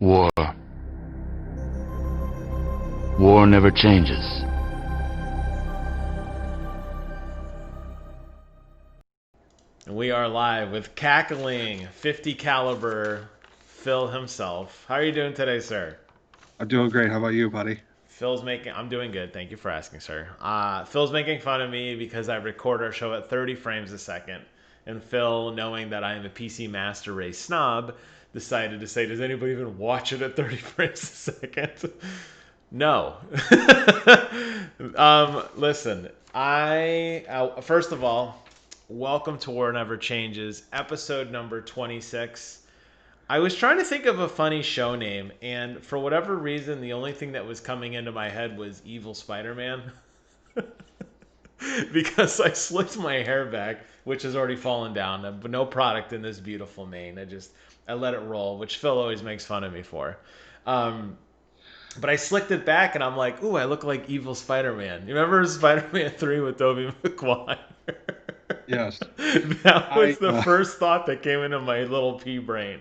War. War never changes. And we are live with cackling 50 caliber Phil himself. How are you doing today, sir? I'm doing great. How about you, buddy? I'm doing good. Thank you for asking, sir. Phil's making fun of me because I record our show at 30 frames a second. And Phil, knowing that I am a PC Master Race snob, decided to say, does anybody even watch it at 30 frames a second? No. Listen, first of all, welcome to War Never Changes, episode number 26. I was trying to think of a funny show name, and for whatever reason, the only thing that was coming into my head was Evil Spider-Man. Because I slicked my hair back, which has already fallen down, but no product in this beautiful mane. I let it roll, which Phil always makes fun of me for. But I slicked it back, and I'm like, ooh, I look like Evil Spider-Man. You remember Spider-Man 3 with Tobey Maguire? Yes. That was the first thought that came into my little pea brain.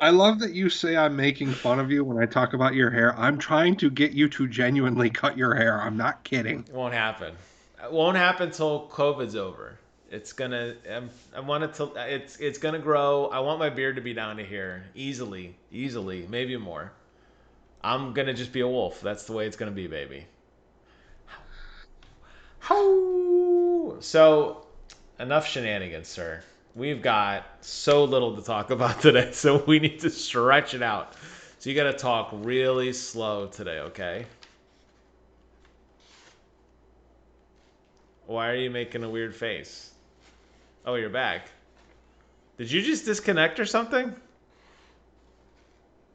I love that you say I'm making fun of you when I talk about your hair. I'm trying to get you to genuinely cut your hair. I'm not kidding. It won't happen. It won't happen until COVID's over. It's gonna. I want it to. It's gonna grow. I want my beard to be down to here easily, maybe more. I'm gonna just be a wolf. That's the way it's gonna be, baby. How? So, enough shenanigans, sir. We've got so little to talk about today, so we need to stretch it out. So you got to talk really slow today, okay? Why are you making a weird face? Oh, you're back. Did you just disconnect or something?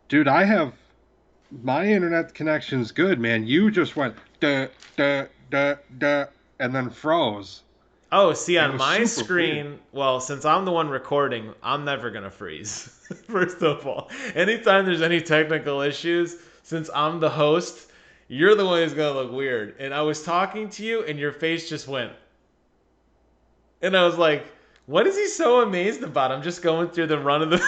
Dude, my internet connection's good, man. You just went duh, duh, duh, duh, and then froze. Oh, see, It on was my super screen, weird. well, since I'm the one recording, I'm never going to freeze. First of all, anytime there's any technical issues, since I'm the host, you're the one who's going to look weird. And I was talking to you, and your face just went. And I was like, what is he so amazed about? I'm just going through the run of the.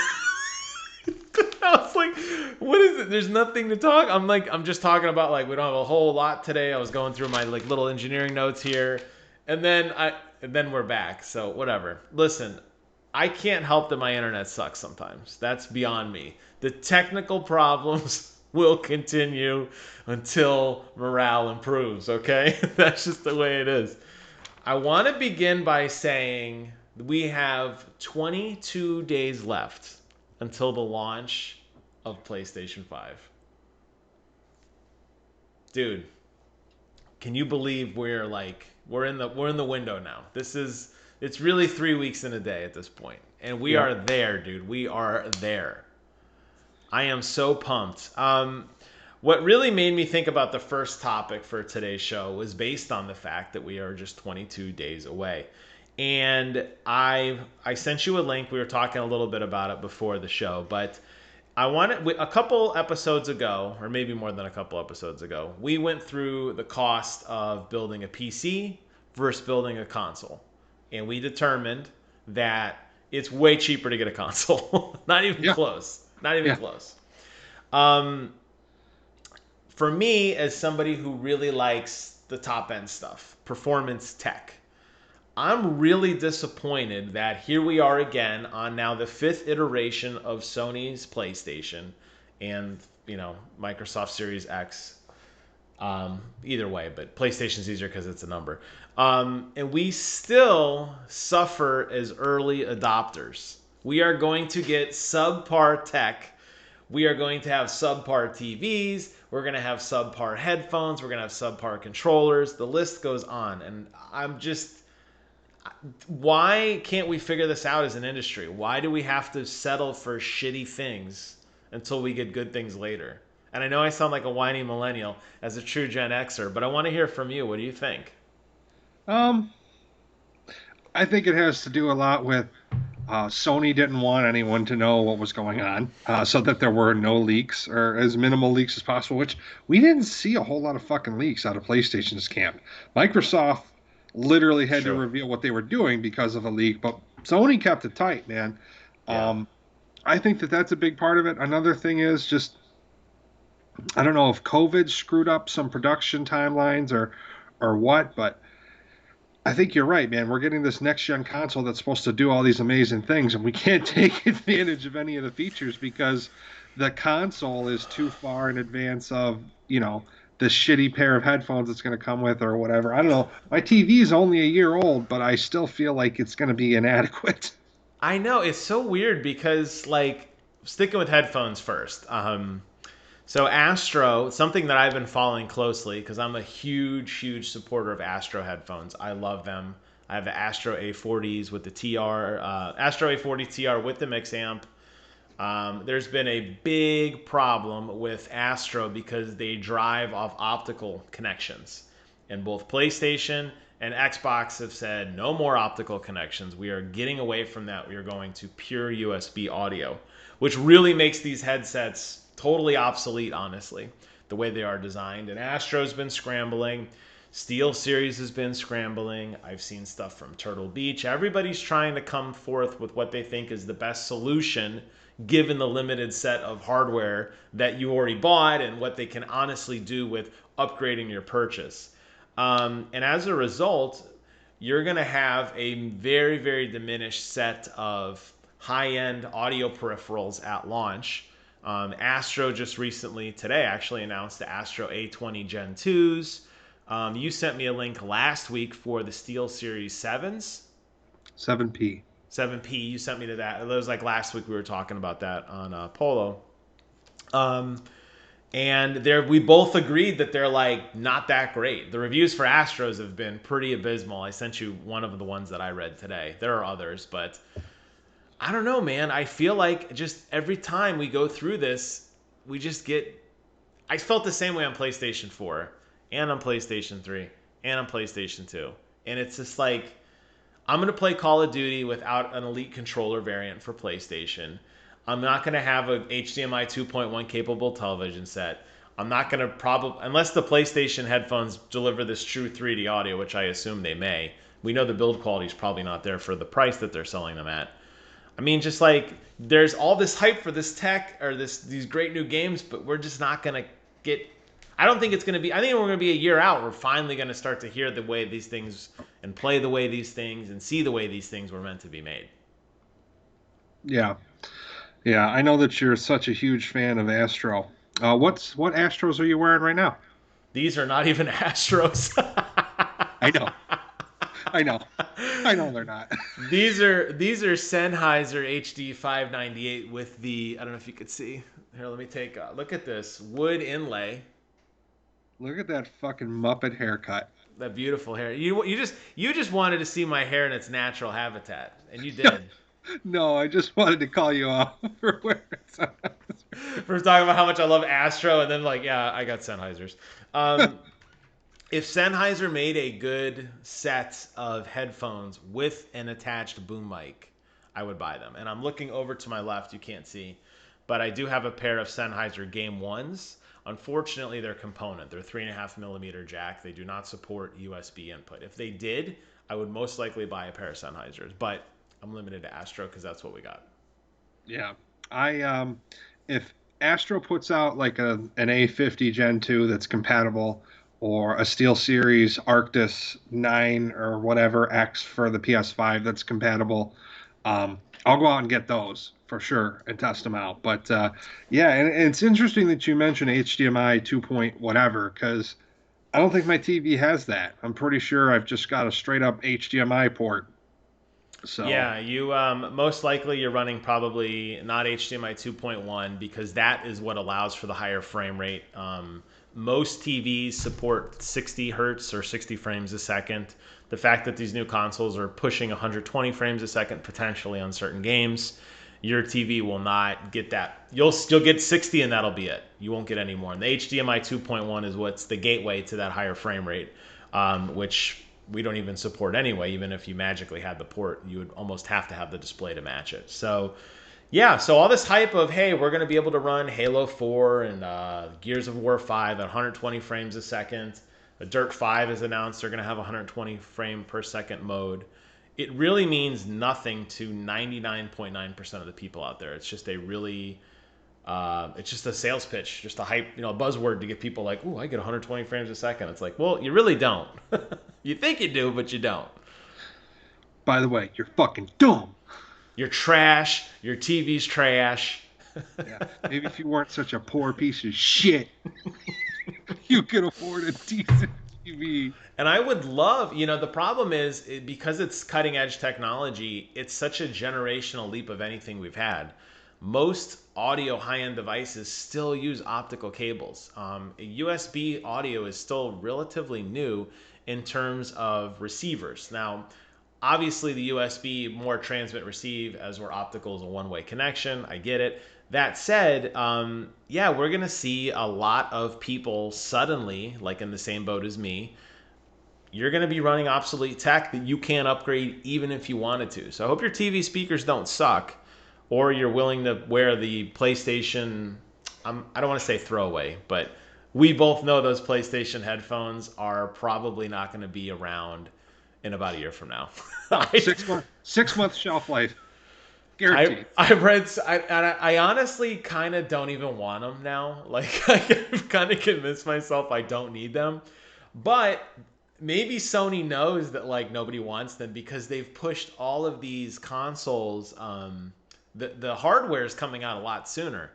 I was like, what is it? There's nothing to talk. I'm just talking about like we don't have a whole lot today. I was going through my like little engineering notes here, and then we're back. So whatever. Listen, I can't help that my internet sucks sometimes. That's beyond me. The technical problems will continue until morale improves. Okay, that's just the way it is. I want to begin by saying we have 22 days left until the launch of PlayStation 5. Dude, can you believe we're in the window now. It's really 3 weeks in a day at this point. And we Yep. are there, dude. We are there. I am so pumped. What really made me think about the first topic for today's show was based on the fact that we are just 22 days away. And I sent you a link. We were talking a little bit about it before the show, but a couple episodes ago, or maybe more than a couple episodes ago, we went through the cost of building a PC versus building a console. And we determined that it's way cheaper to get a console. Not even Yeah. close. Not even Yeah. close. Um, for me, as somebody who really likes the top end stuff, performance tech, I'm really disappointed that here we are again on now the fifth iteration of Sony's PlayStation and, Microsoft Series X. Either way, but PlayStation's easier because it's a number. And we still suffer as early adopters. We are going to get subpar tech. We are going to have subpar TVs. We're going to have subpar headphones. We're going to have subpar controllers. The list goes on. And why can't we figure this out as an industry? Why do we have to settle for shitty things until we get good things later? And I know I sound like a whiny millennial as a true Gen Xer, but I want to hear from you. What do you think? Um, I think it has to do a lot with Sony didn't want anyone to know what was going on, so that there were no leaks or as minimal leaks as possible, which we didn't see a whole lot of fucking leaks out of PlayStation's camp. Microsoft literally had to Sure. reveal what they were doing because of a leak, but Sony kept it tight, man. Yeah. Um, I think that that's a big part of it. Another thing is just I don't know if COVID screwed up some production timelines or what, but I think you're right, man. We're getting this next gen console that's supposed to do all these amazing things, and we can't take advantage of any of the features because the console is too far in advance of, the shitty pair of headphones it's going to come with or whatever. I don't know. My TV is only a year old, but I still feel like it's going to be inadequate. I know it's so weird because like sticking with headphones first. So Astro, something that I've been following closely because I'm a huge supporter of Astro headphones. I love them. I have the Astro A40s with the TR, Astro A40 TR with the mix amp. There's been a big problem with Astro because they drive off optical connections. And both PlayStation and Xbox have said no more optical connections. We are getting away from that. We are going to pure USB audio, which really makes these headsets totally obsolete, honestly, the way they are designed. And Astro's been scrambling. Steel Series has been scrambling. I've seen stuff from Turtle Beach. Everybody's trying to come forth with what they think is the best solution given the limited set of hardware that you already bought and what they can honestly do with upgrading your purchase. And as a result, you're going to have a very diminished set of high-end audio peripherals at launch. Astro just recently, today actually, announced the Astro A20 Gen 2s. You sent me a link last week for the Steel Series 7s. 7P. 7P, you sent me to that. It was like last week we were talking about that on Polo. And there, we both agreed that they're like not that great. The reviews for Astros have been pretty abysmal. I sent you one of the ones that I read today. There are others, but I don't know, man. I feel like just every time we go through this, we just get. I felt the same way on PlayStation 4 and on PlayStation 3 and on PlayStation 2. And it's just like, I'm going to play Call of Duty without an Elite controller variant for PlayStation. I'm not going to have a HDMI 2.1 capable television set. I'm not going to probably, unless the PlayStation headphones deliver this true 3D audio, which I assume they may. We know the build quality is probably not there for the price that they're selling them at. I mean, just like there's all this hype for this tech or these great new games, but we're just not going to get. I don't think it's going to be. I think we're going to be a year out. We're finally going to start to hear the way these things and play the way these things and see the way these things were meant to be made. Yeah. Yeah, I know that you're such a huge fan of Astro. What Astros are you wearing right now? These are not even Astros. I know. I know. I know they're not. These are Sennheiser HD 598 with the, I don't know if you could see. Here, let me take a look at this wood inlay. Look at that fucking Muppet haircut. That beautiful hair. You just wanted to see my hair in its natural habitat, and you did. No, I just wanted to call you out for wearing Sennheiser. First talking about how much I love Astro, and then like, yeah, I got Sennheisers. If Sennheiser made a good set of headphones with an attached boom mic, I would buy them. And I'm looking over to my left, you can't see, but I do have a pair of Sennheiser Game 1s. Unfortunately, they're component. They're 3.5mm jack. They do not support USB input. If they did, I would most likely buy a pair of Sennheisers, but I'm limited to Astro because that's what we got. Yeah. If Astro puts out like an A50 Gen 2 that's compatible or a Steel Series Arctis 9 or whatever X for the PS5 that's compatible, I'll go out and get those for sure and test them out. But yeah, and it's interesting that you mentioned HDMI 2 point whatever because I don't think my TV has that. I'm pretty sure I've just got a straight up HDMI port. So Yeah, you most likely you're running probably not HDMI 2.1 because that is what allows for the higher frame rate. Most TVs support 60 hertz or 60 frames a second. The fact that these new consoles are pushing 120 frames a second potentially on certain games, your TV will not get that. You'll get 60 and that'll be it. You won't get any more. And the HDMI 2.1 is what's the gateway to that higher frame rate, which we don't even support anyway. Even if you magically had the port, you would almost have to have the display to match it. So yeah, so all this hype of, hey, we're going to be able to run Halo 4 and Gears of War 5 at 120 frames a second. The Dirt 5 is announced they're going to have 120 frame per second mode. it really means nothing to 99.9% of the people out there. It's just a really it's just a sales pitch, just a hype, a buzzword to get people like, ooh, I get 120 frames a second. It's like, well, you really don't. You think you do, but you don't. By the way, you're fucking dumb. You're trash. Your TV's trash. Yeah. Maybe if you weren't such a poor piece of shit, you could afford a decent TV. And I would love, the problem is because it's cutting edge technology, it's such a generational leap of anything we've had. Most audio high end devices still use optical cables. USB audio is still relatively new in terms of receivers. Now, obviously, the USB more transmit receive, as where optical is a one way connection. I get it. That said, yeah, we're going to see a lot of people suddenly, like in the same boat as me, you're going to be running obsolete tech that you can't upgrade even if you wanted to. So I hope your TV speakers don't suck, or you're willing to wear the PlayStation, I don't want to say throwaway, but we both know those PlayStation headphones are probably not going to be around in about a year from now. 6 month shelf life. Guaranteed. I honestly kind of don't even want them now. Like, I've kind of convinced myself I don't need them. But maybe Sony knows that, like, nobody wants them because they've pushed all of these consoles. The hardware is coming out a lot sooner.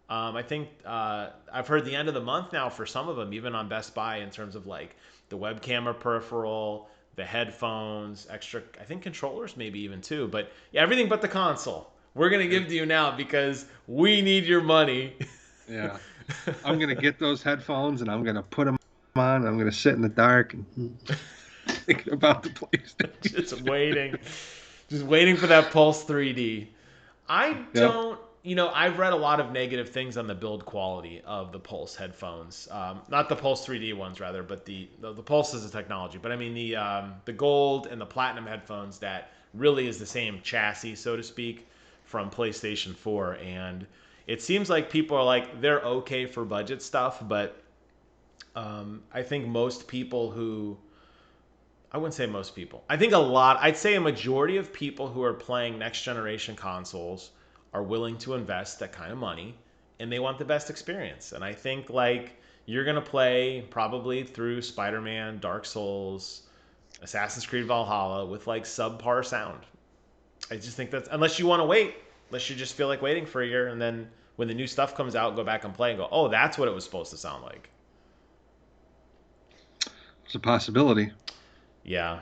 I think I've heard the end of the month now for some of them, even on Best Buy, in terms of like the webcam peripheral, the headphones, extra, I think controllers maybe even too. But yeah, everything but the console we're going to give to you now because we need your money. Yeah. I'm going to get those headphones and I'm going to put them on. I'm going to sit in the dark and thinking about the PlayStation. Just waiting for that Pulse 3D. I don't, I've read a lot of negative things on the build quality of the Pulse headphones. Not the Pulse 3D ones, rather, but the Pulse is a technology. But I mean the gold and the platinum headphones that really is the same chassis, so to speak, from PlayStation 4. And it seems like people are like, they're okay for budget stuff, but I think most people who... I wouldn't say most people. I think I'd say a majority of people who are playing next generation consoles are willing to invest that kind of money and they want the best experience. And I think like you're going to play probably through Spider-Man, Dark Souls, Assassin's Creed Valhalla with like subpar sound. I just think that's, unless you want to wait, unless you just feel like waiting for a year and then when the new stuff comes out, go back and play and go, oh, that's what it was supposed to sound like. It's a possibility. Yeah.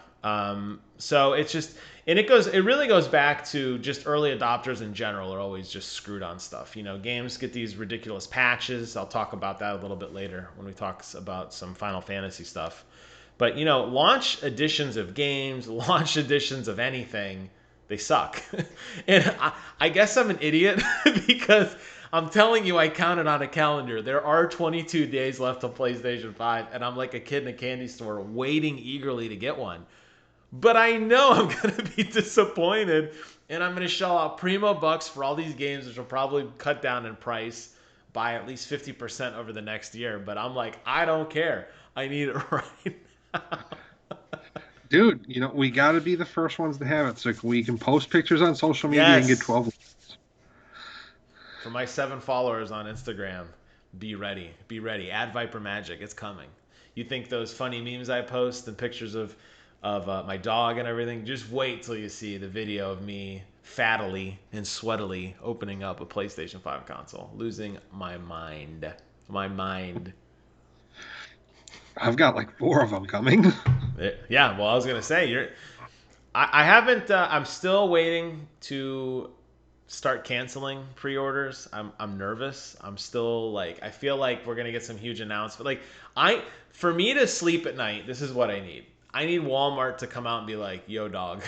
So it's just, and it really goes back to just early adopters in general are always just screwed on stuff. Games get these ridiculous patches. I'll talk about that a little bit later when we talk about some Final Fantasy stuff. But, launch editions of games, launch editions of anything, they suck. And I guess I'm an idiot because I'm telling you, I counted on a calendar. There are 22 days left on PlayStation 5, and I'm like a kid in a candy store waiting eagerly to get one. But I know I'm going to be disappointed, and I'm going to shell out primo bucks for all these games, which will probably cut down in price by at least 50% over the next year. But I'm like, I don't care. I need it right now. Dude, we got to be the first ones to have it so we can post pictures on social media and get 12 likes. For my 7 followers on Instagram, be ready. Be ready. Add Viper Magic. It's coming. You think those funny memes I post and pictures of my dog and everything, just wait till you see the video of me fattily and sweatily opening up a PlayStation 5 console. Losing my mind. My mind. I've got like 4 of them coming. Yeah, well, I was going to say, I haven't, I'm still waiting to start canceling pre-orders. I'm nervous. I'm still like, I feel like we're gonna get some huge announcement. Like for me to sleep at night, this is what I need. I need Walmart to come out and be like, yo dog,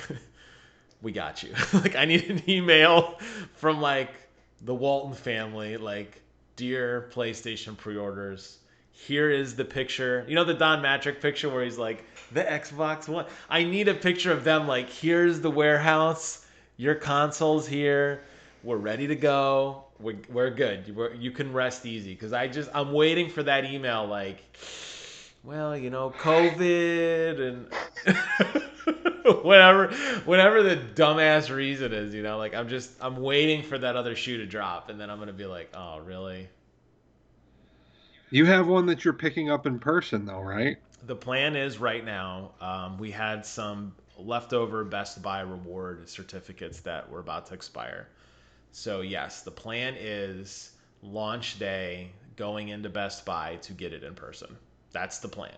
we got you. Like I need an email from like the Walton family, like, dear PlayStation pre-orders, here is the picture. The Don Matrick picture where he's like, the Xbox One. I need a picture of them like, here's the warehouse, your console's here. We're ready to go. We're good. You can rest easy because I'm waiting for that email like, well, COVID and whatever the dumbass reason is, like I'm waiting for that other shoe to drop, and then I'm gonna be like, oh, really? You have one that you're picking up in person, though, right? The plan is right now, we had some leftover Best Buy reward certificates that were about to expire. So, yes, the plan is launch day going into Best Buy to get it in person. That's the plan.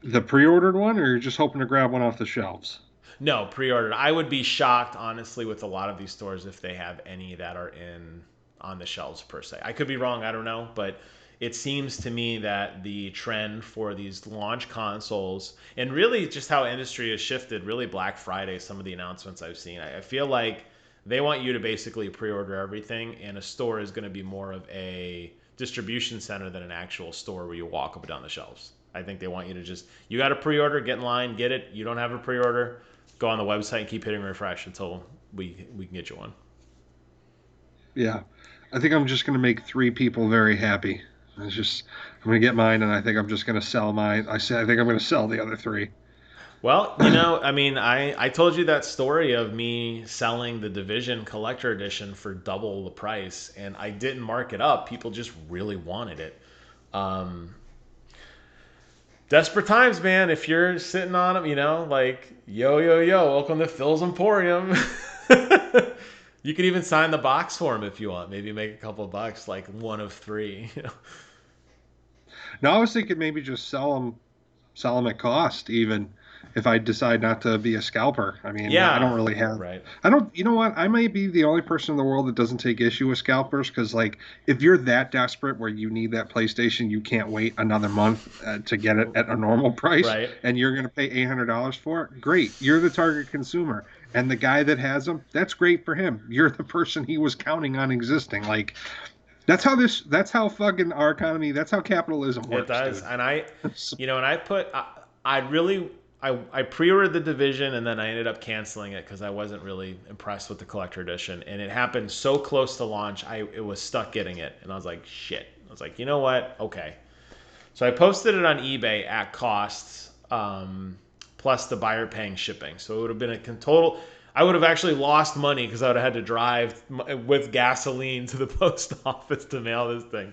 The pre-ordered one, or you're just hoping to grab one off the shelves? No, pre-ordered. I would be shocked, honestly, with a lot of these stores if they have any that are in on the shelves per se. I could be wrong. I don't know, but it seems to me that the trend for these launch consoles and really just how industry has shifted. Really, Black Friday, some of the announcements I've seen, I feel like they want you to basically pre-order everything, and a store is going to be more of a distribution center than an actual store where you walk up and down the shelves. I think they want you to you got to pre-order, get in line, get it. You don't have a pre-order, go on the website and keep hitting refresh until we can get you one. Yeah. I think I'm just going to make three people very happy. I'm going to get mine, and I think I'm just going to sell mine. I think I'm going to sell the other three. Well, I mean, I told you that story of me selling the Division Collector Edition for double the price, and I didn't mark it up. People just really wanted it. Um, Desperate times, man. If you're sitting on them, like, yo, welcome to Phil's Emporium. You could even sign the box for him if you want. Maybe make a couple of bucks, like one of three. Now, I was thinking maybe just sell them at cost, even if I decide not to be a scalper. I mean, I don't Yeah, really have. right. I don't. You know what? I might be the only person in the world that doesn't take issue with scalpers because, like, if you're that desperate where you need that PlayStation, you can't wait another month to get it at a normal price, Right. and you're going to pay $800 for it. Great, you're the target consumer, and the guy that has them, that's great for him. You're the person he was counting on existing. Like, That's how fucking our economy. That's how capitalism It works, does, dude. and and I really, I pre-ordered the Division, and then I ended up canceling it because I wasn't really impressed with the collector edition, and it happened so close to launch, it was stuck getting it, and I was like, shit. I was like, you know what? Okay. So I posted it on eBay at cost, plus the buyer paying shipping. So it would have been a total. I would have actually lost money because I would have had to drive with gasoline to the post office to mail this thing.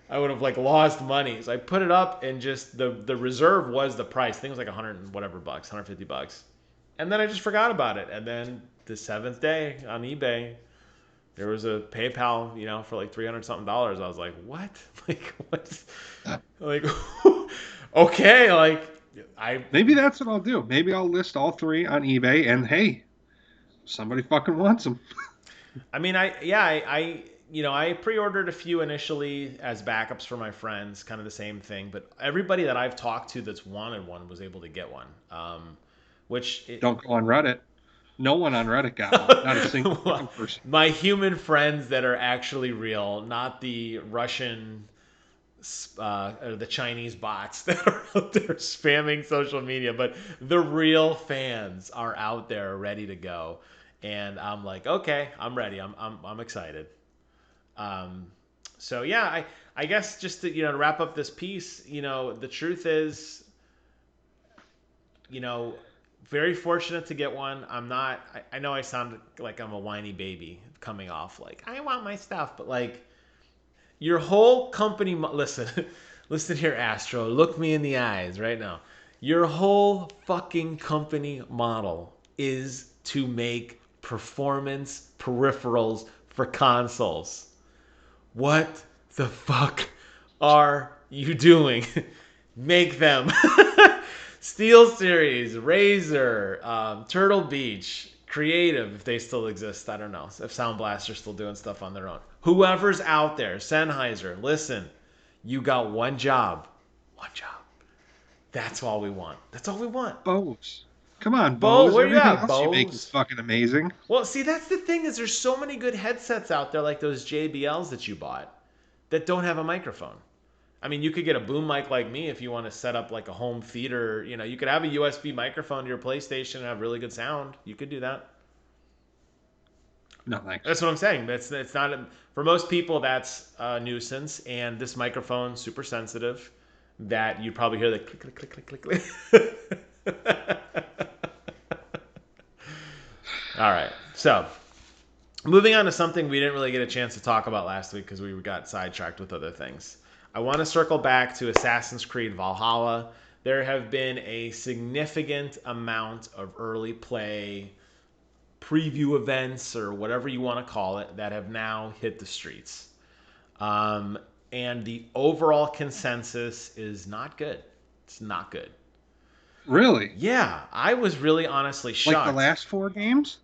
I would have like lost money. So I put it up, and just the reserve was the price. I think it was like 100 and whatever bucks, 150 bucks. And then I just forgot about it. And then the seventh day on eBay, there was a PayPal, for like 300 something dollars. I was like, what? Like, what? Like, okay, like I. Maybe that's what I'll do. Maybe I'll list all three on eBay, and hey, somebody fucking wants them. I mean, I pre-ordered a few initially as backups for my friends, kind of the same thing. But everybody that I've talked to that's wanted one was able to get one. Which Don't go on Reddit. No one on Reddit got one. Not a single fucking person. my human friends that are actually real, not the Russian or the Chinese bots that are out there spamming social media, but the real fans are out there ready to go. And I'm like, okay, I'm ready. I'm excited. Um, so yeah, I guess just to wrap up this piece, the truth is, you know, very fortunate to get one. I'm not. I know I sound like I'm a whiny baby coming off like I want my stuff, but like your whole company. Listen, listen here, Astro. Look me in the eyes right now. Your whole fucking company model is to make performance peripherals for consoles. What the fuck are you doing? Make them. Steel Series, Razer, Turtle Beach, Creative, if they still exist. I don't know. If Sound Blaster's still doing stuff on their own. Whoever's out there, Sennheiser, listen, you got one job. One job. That's all we want. That's all we want. Bose. Come on, Bo, Bose. where you Everything at, else you make is Bose? fucking amazing. Well, see, that's the thing is there's so many good headsets out there like those JBLs that you bought that don't have a microphone. I mean, you could get a boom mic like me if you want to set up like a home theater. You could have a USB microphone to your PlayStation and have really good sound. You could do that. No thanks. That's what I'm saying. It's not for most people. That's a nuisance, and this microphone super sensitive. that you'd probably hear the click, click, click, click, click, click. All right. So, moving on to something we didn't really get a chance to talk about last week because we got sidetracked with other things. I want to circle back to Assassin's Creed Valhalla. There have been a significant amount of early play preview events or whatever you want to call it that have now hit the streets. And the overall consensus is not good. It's not good. Really? Yeah, I was really honestly shocked. Like the last 4 games?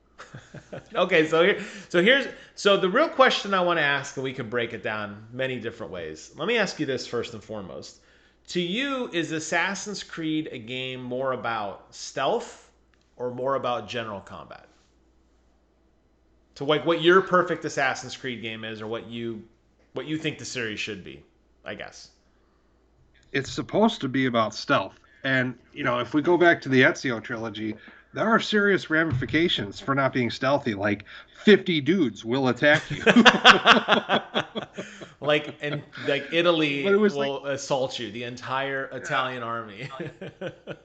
Okay, so the real question I want to ask, and we can break it down many different ways. Let me ask you this first and foremost. To you, is Assassin's Creed a game more about stealth or more about general combat? To like what your perfect Assassin's Creed game is, or what you think the series should be, I guess. It's supposed to be about stealth. And, if we go back to the Ezio trilogy, there are serious ramifications for not being stealthy. Like 50 dudes will attack you. like Italy will like, assault you, the entire Italian army.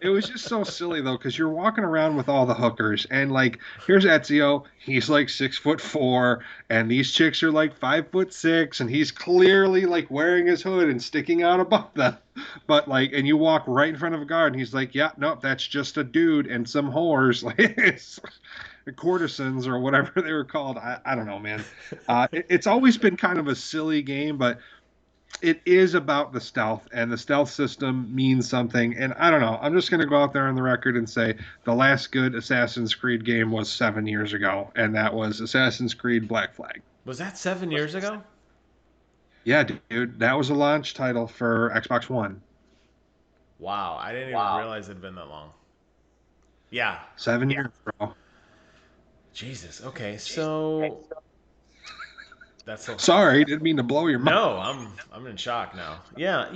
It was just so silly though, because you're walking around with all the hookers, and like here's Ezio, he's like 6'4", and these chicks are like 5'6", and he's clearly like wearing his hood and sticking out above them. But like, and you walk right in front of a guard, and he's like, "Yeah, nope, that's just a dude and some whores." Like courtesans or whatever they were called. I don't know, man. It's always been kind of a silly game, but it is about the stealth, and the stealth system means something. And I don't know. I'm just going to go out there on the record and say the last good Assassin's Creed game was 7 years ago, and that was Assassin's Creed Black Flag. Was that 7 years ago? Yeah, dude. That was a launch title for Xbox One. Wow. I didn't even realize it had been that long. Yeah. 7 years, bro. Jesus. Okay. So that's so... Sorry, didn't mean to blow your mind. No, I'm in shock now. Yeah,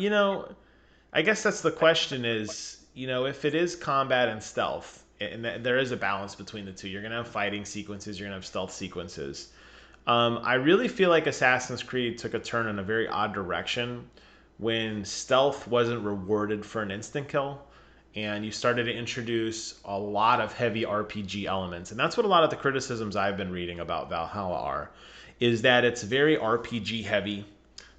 I guess that's the question is, if it is combat and stealth, and there is a balance between the two. You're going to have fighting sequences, you're going to have stealth sequences. I really feel like Assassin's Creed took a turn in a very odd direction when stealth wasn't rewarded for an instant kill, and you started to introduce a lot of heavy RPG elements. And that's what a lot of the criticisms I've been reading about Valhalla are, is that it's very RPG heavy.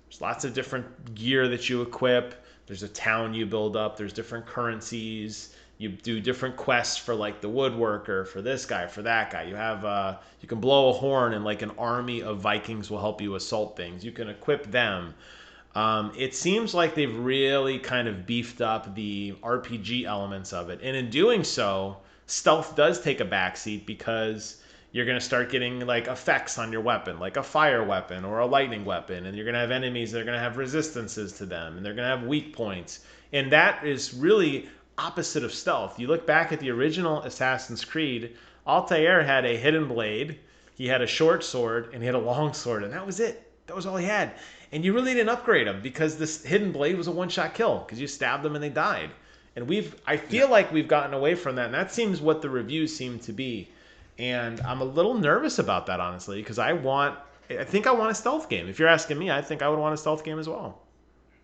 There's lots of different gear that you equip. There's a town you build up. There's different currencies. You do different quests for like the woodworker, for this guy, for that guy. You have you can blow a horn and like an army of Vikings will help you assault things. You can equip them. It seems like they've really kind of beefed up the RPG elements of it. And in doing so, stealth does take a backseat because you're going to start getting like effects on your weapon, like a fire weapon or a lightning weapon. And you're going to have enemies that are going to have resistances to them, and they're going to have weak points. And that is really opposite of stealth. You look back at the original Assassin's Creed, Altair had a hidden blade, he had a short sword, and he had a long sword. And that was it. That was all he had. And you really didn't upgrade him because this hidden blade was a one-shot kill because you stabbed them and they died. And I feel like we've gotten away from that, and that seems what the reviews seem to be. And I'm a little nervous about that, honestly, because I think I want a stealth game. If you're asking me, I think I would want a stealth game as well.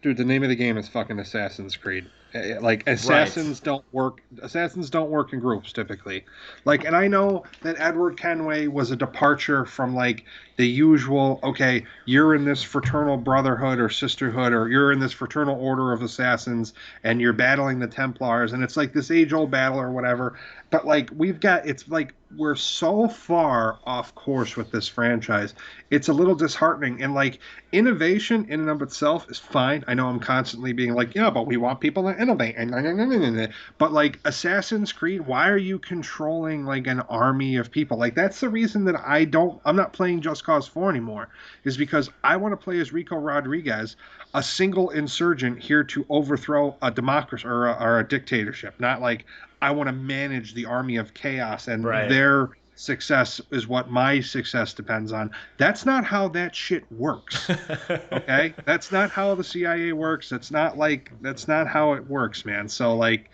Dude, the name of the game is fucking Assassin's Creed. Like assassins don't work. Assassins don't work in groups typically. Like, and I know that Edward Kenway was a departure from like the usual. Okay, you're in this fraternal brotherhood or sisterhood, or you're in this fraternal order of assassins, and you're battling the Templars, and it's like this age-old battle or whatever. But like it's like we're so far off course with this franchise. It's a little disheartening. And like innovation in and of itself is fine. I know I'm constantly being like, yeah, but we want people to innovate. But like Assassin's Creed, why are you controlling like an army of people? Like that's the reason that I'm not playing Just Cause 4 anymore, is because I want to play as Rico Rodriguez, a single insurgent here to overthrow a democracy or a dictatorship, not like I want to manage the army of chaos, and their success is what my success depends on. That's not how that shit works. Okay? That's not how the CIA works. That's not how it works, man. So like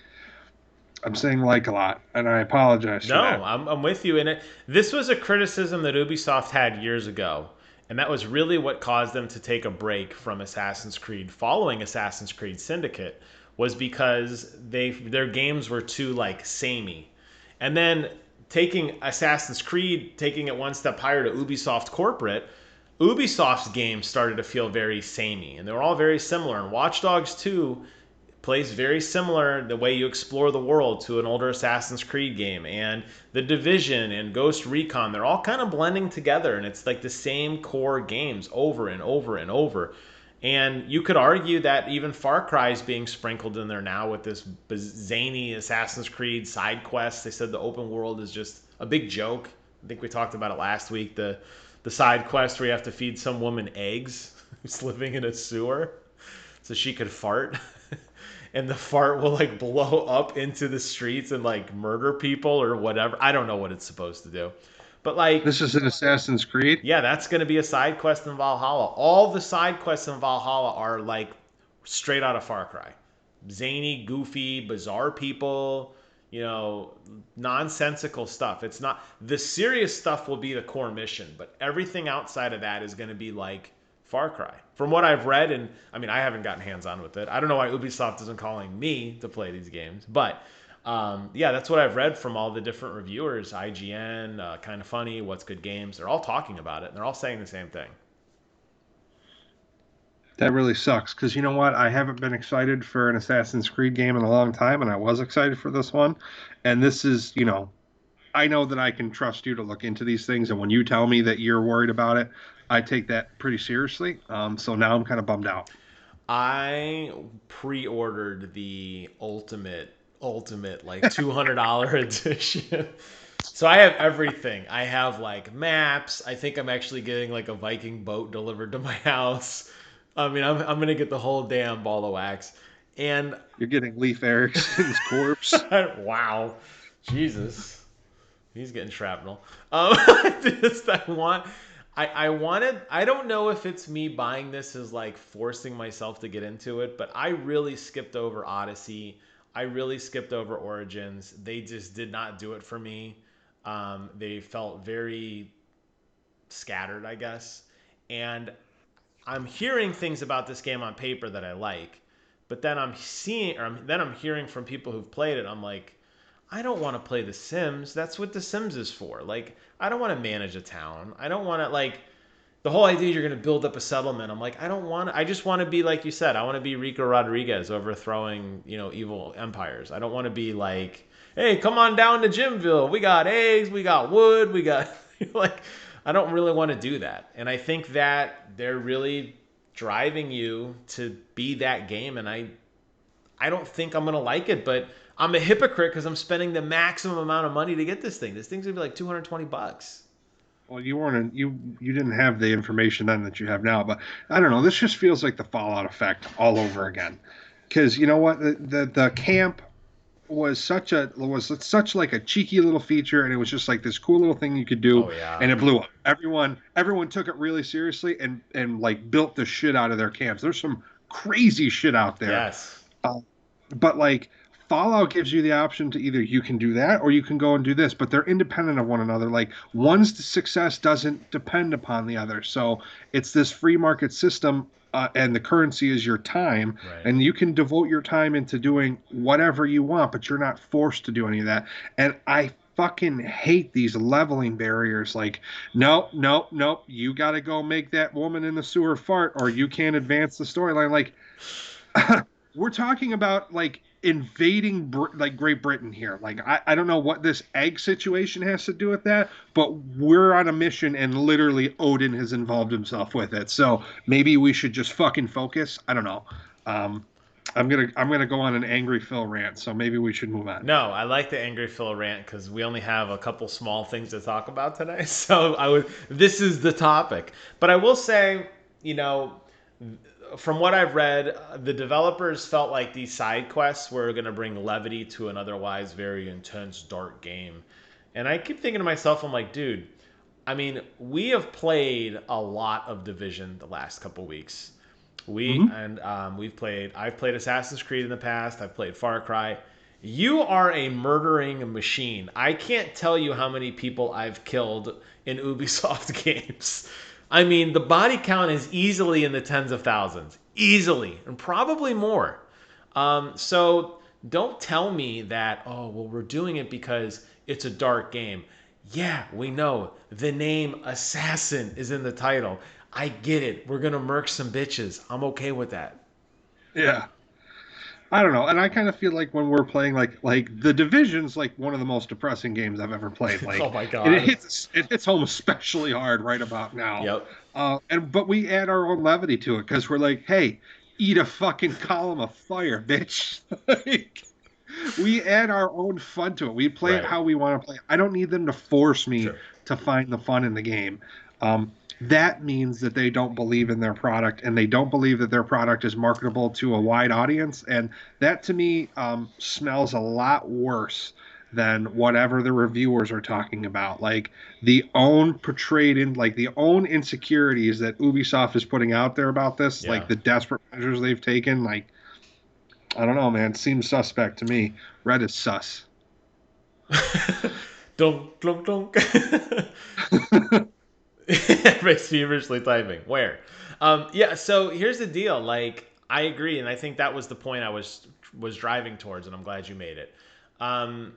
I'm saying like a lot, and I apologize for that. No, I'm with you in it. This was a criticism that Ubisoft had years ago, And that was really what caused them to take a break from Assassin's Creed following Assassin's Creed Syndicate, was because their games were too like samey. And then taking Assassin's Creed, taking it one step higher to Ubisoft corporate, Ubisoft's games started to feel very samey, and they were all very similar. And Watch Dogs 2 plays very similar the way you explore the world to an older Assassin's Creed game, and The Division and Ghost Recon, they're all kind of blending together, and it's like the same core games over and over and over. And you could argue that even Far Cry is being sprinkled in there now with this zany Assassin's Creed side quest. They said the open world is just a big joke. I think we talked about it last week. The side quest where you have to feed some woman eggs who's living in a sewer so she could fart. And the fart will like blow up into the streets and like murder people or whatever. I don't know what it's supposed to do. But like, This is an Assassin's Creed. yeah, that's going to be a side quest in Valhalla. All the side quests in Valhalla are like straight out of Far Cry. Zany, goofy, bizarre people, nonsensical stuff. It's not, the serious stuff will be the core mission, but everything outside of that is going to be like Far Cry. From what I've read, and I mean, I haven't gotten hands on with it. I don't know why Ubisoft isn't calling me to play these games, but yeah, that's what I've read from all the different reviewers. IGN, Kind of Funny, What's Good Games. They're all talking about it, and they're all saying the same thing. That really sucks because you know what? I haven't been excited for an Assassin's Creed game in a long time, and I was excited for this one. And this is, I know that I can trust you to look into these things, and when you tell me that you're worried about it, I take that pretty seriously. So now I'm kind of bummed out. I pre-ordered the ultimate like $200 edition. So I have everything. I have like maps. I think I'm actually getting like a Viking boat delivered to my house. I mean, I'm gonna get the whole damn ball of wax. And You're getting Leif Erikson's corpse. wow, Jesus, he's getting shrapnel. Just I wanted. I don't know if it's me buying this as like forcing myself to get into it, but I really skipped over Odyssey. I really skipped over Origins. They just did not do it for me. They felt very scattered, I guess. And I'm hearing things about this game on paper that I like, but then I'm hearing from people who've played it. I'm like, I don't want to play The Sims. That's what The Sims is for. Like, I don't want to manage a town. I don't want to like the whole idea you're going to build up a settlement. I'm like, I don't want to. I just want to be like you said. I want to be Rico Rodriguez overthrowing, evil empires. I don't want to be like, hey, come on down to Jimville. We got eggs. We got wood. We got like. I don't really want to do that. And I think that they're really driving you to be that game. And I don't think I'm going to like it, but I'm a hypocrite because I'm spending the maximum amount of money to get this thing. This thing's going to be like $220. Well, you didn't have the information then that you have now, but I don't know. This just feels like the Fallout effect all over again. Because you know what, the camp was such like a cheeky little feature, and it was just like this cool little thing you could do, Oh yeah. and it blew up. Everyone took it really seriously and like built the shit out of their camps. There's some crazy shit out there. Yes. But like Fallout gives you the option to either you can do that or you can go and do this, but they're independent of one another. Like one's success doesn't depend upon the other. So it's this free market system, and the currency is your time, Right. and you can devote your time into doing whatever you want, but you're not forced to do any of that. And I fucking hate these leveling barriers. Like, no, no, no, you got to go make that woman in the sewer fart, or you can't advance the storyline. Like, we're talking about like invading like Great Britain here. Like I don't know what this egg situation has to do with that, but we're on a mission and literally Odin has involved himself with it. So maybe we should just fucking focus. I don't know. I'm gonna go on an angry Phil rant, so maybe we should move on. No, I like the angry Phil rant because we only have a couple small things to talk about today. So this is the topic. But I will say, from what I've read, the developers felt like these side quests were going to bring levity to an otherwise very intense, dark game. And I keep thinking to myself, I'm like, dude, I mean, we have played a lot of Division the last couple weeks. I've played Assassin's Creed in the past. I've played Far Cry. You are a murdering machine. I can't tell you how many people I've killed in Ubisoft games. I mean, the body count is easily in the tens of thousands, easily, and probably more. So don't tell me that, oh, well, we're doing it because it's a dark game. Yeah, we know. The name Assassin is in the title. I get it. We're going to murk some bitches. I'm okay with that. Yeah. I don't know, and I kind of feel like when we're playing like the Division's like one of the most depressing games I've ever played. Oh Like my it God. hits home especially hard right about now. Yep. And but we add our own levity to it because we're like, hey, eat a fucking column of fire, bitch. Like we add our own fun to it. We play it Right. how we want to play it. I don't need them to force me Sure. to find the fun in the game. That means that they don't believe in their product and they don't believe that their product is marketable to a wide audience. And that to me smells a lot worse than whatever the reviewers are talking about. Like the own insecurities that Ubisoft is putting out there about this, Yeah. like the desperate measures they've taken, like I don't know, man. It seems suspect to me. Red is sus. Dunk, dunk, dunk. Everybody's feverishly typing. Where? Yeah. So here's the deal. Like, I agree, and I think that was the point I was driving towards, and I'm glad you made it. Um,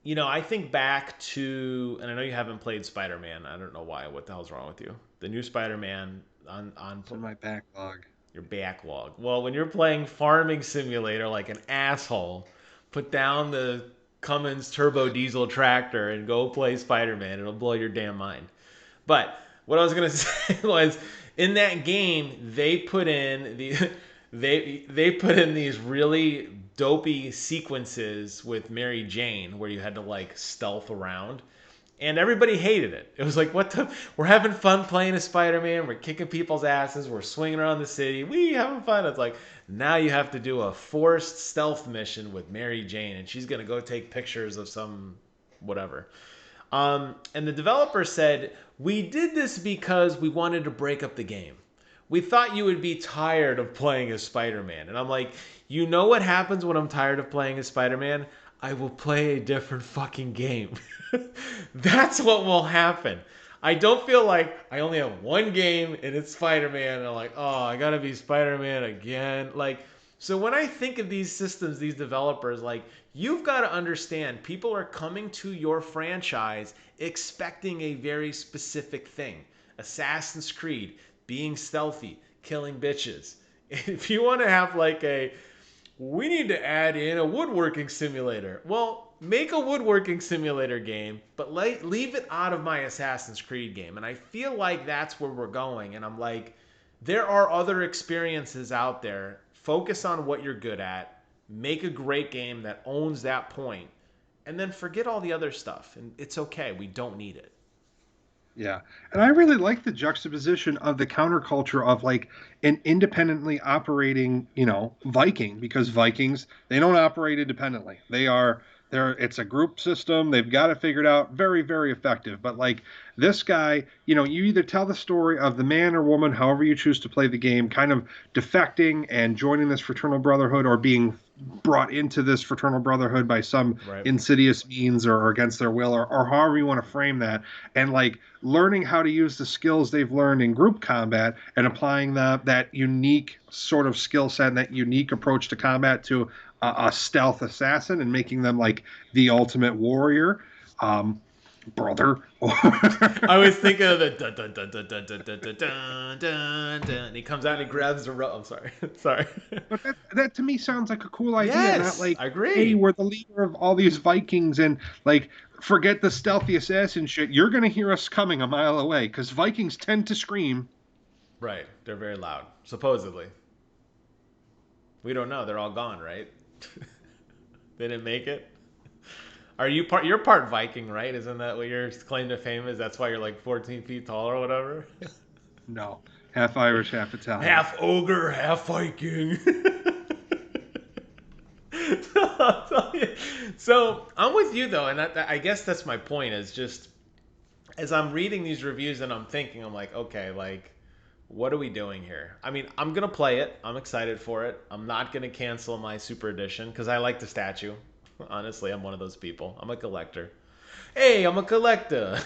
I think back to, and I know you haven't played Spider-Man. I don't know why. What the hell's wrong with you? The new Spider-Man on It's in my backlog. your backlog. Well, when you're playing Farming Simulator like an asshole, put down the Cummins turbo diesel tractor and go play Spider-Man. It'll blow your damn mind. But what I was gonna say was, in that game, they put in they put in these really dopey sequences with Mary Jane where you had to like stealth around, and everybody hated it. It was like, what the? We're having fun playing as Spider-Man. We're kicking people's asses. We're swinging around the city. We having fun. It's like, now you have to do a forced stealth mission with Mary Jane, and she's gonna go take pictures of some whatever. And the developer said, we did this because we wanted to break up the game. We thought you would be tired of playing as Spider-Man. And I'm like, you know what happens when I'm tired of playing as Spider-Man? I will play a different fucking game. That's what will happen. I don't feel like I only have one game and it's Spider-Man. And I'm like, oh, I gotta be Spider-Man again. Like, so when I think of these systems, these developers, like, you've got to understand people are coming to your franchise expecting a very specific thing. Assassin's Creed, being stealthy, killing bitches. If you want to have like we need to add in a woodworking simulator. Well, make a woodworking simulator game, but leave it out of my Assassin's Creed game. And I feel like that's where we're going. And I'm like, there are other experiences out there. Focus on what you're good at. Make a great game that owns that point, and then forget all the other stuff. And it's okay. We don't need it. Yeah. And I really like the juxtaposition of the counterculture of like an independently operating, Viking, because Vikings, they don't operate independently. It's a group system. They've got it figured out. Very, very effective. But like this guy, you either tell the story of the man or woman, however you choose to play the game, kind of defecting and joining this fraternal brotherhood or being brought into this fraternal brotherhood by some Right. insidious means or against their will or however you want to frame that, and like learning how to use the skills they've learned in group combat and applying that unique sort of skill set and that unique approach to combat to a stealth assassin and making them like the ultimate warrior. Brother. I was thinking of the dun dun dun dun dun dun dun dun dun dun dun, and he comes out and he grabs the rope. I'm sorry, sorry. But that to me sounds like a cool idea. Not Yes, like, I agree. hey, we're the leader of all these Vikings and like forget the stealthy assassin shit. You're gonna hear us coming a mile away because Vikings tend to scream. Right, they're very loud, supposedly. We don't know. They're all gone, right? They didn't make it. Are you part? You're part Viking, right? Isn't that what your claim to fame is? That's why you're like 14 feet tall or whatever. No, half Irish, half Italian. Half ogre, half Viking. So I'm with you though, and I guess that's my point. Is just as I'm reading these reviews and I'm thinking, I'm like, okay, like, what are we doing here? I mean, I'm gonna play it. I'm excited for it. I'm not gonna cancel my Super Edition because I like the statue. Honestly, I'm one of those people. I'm a collector. Hey, I'm a collector.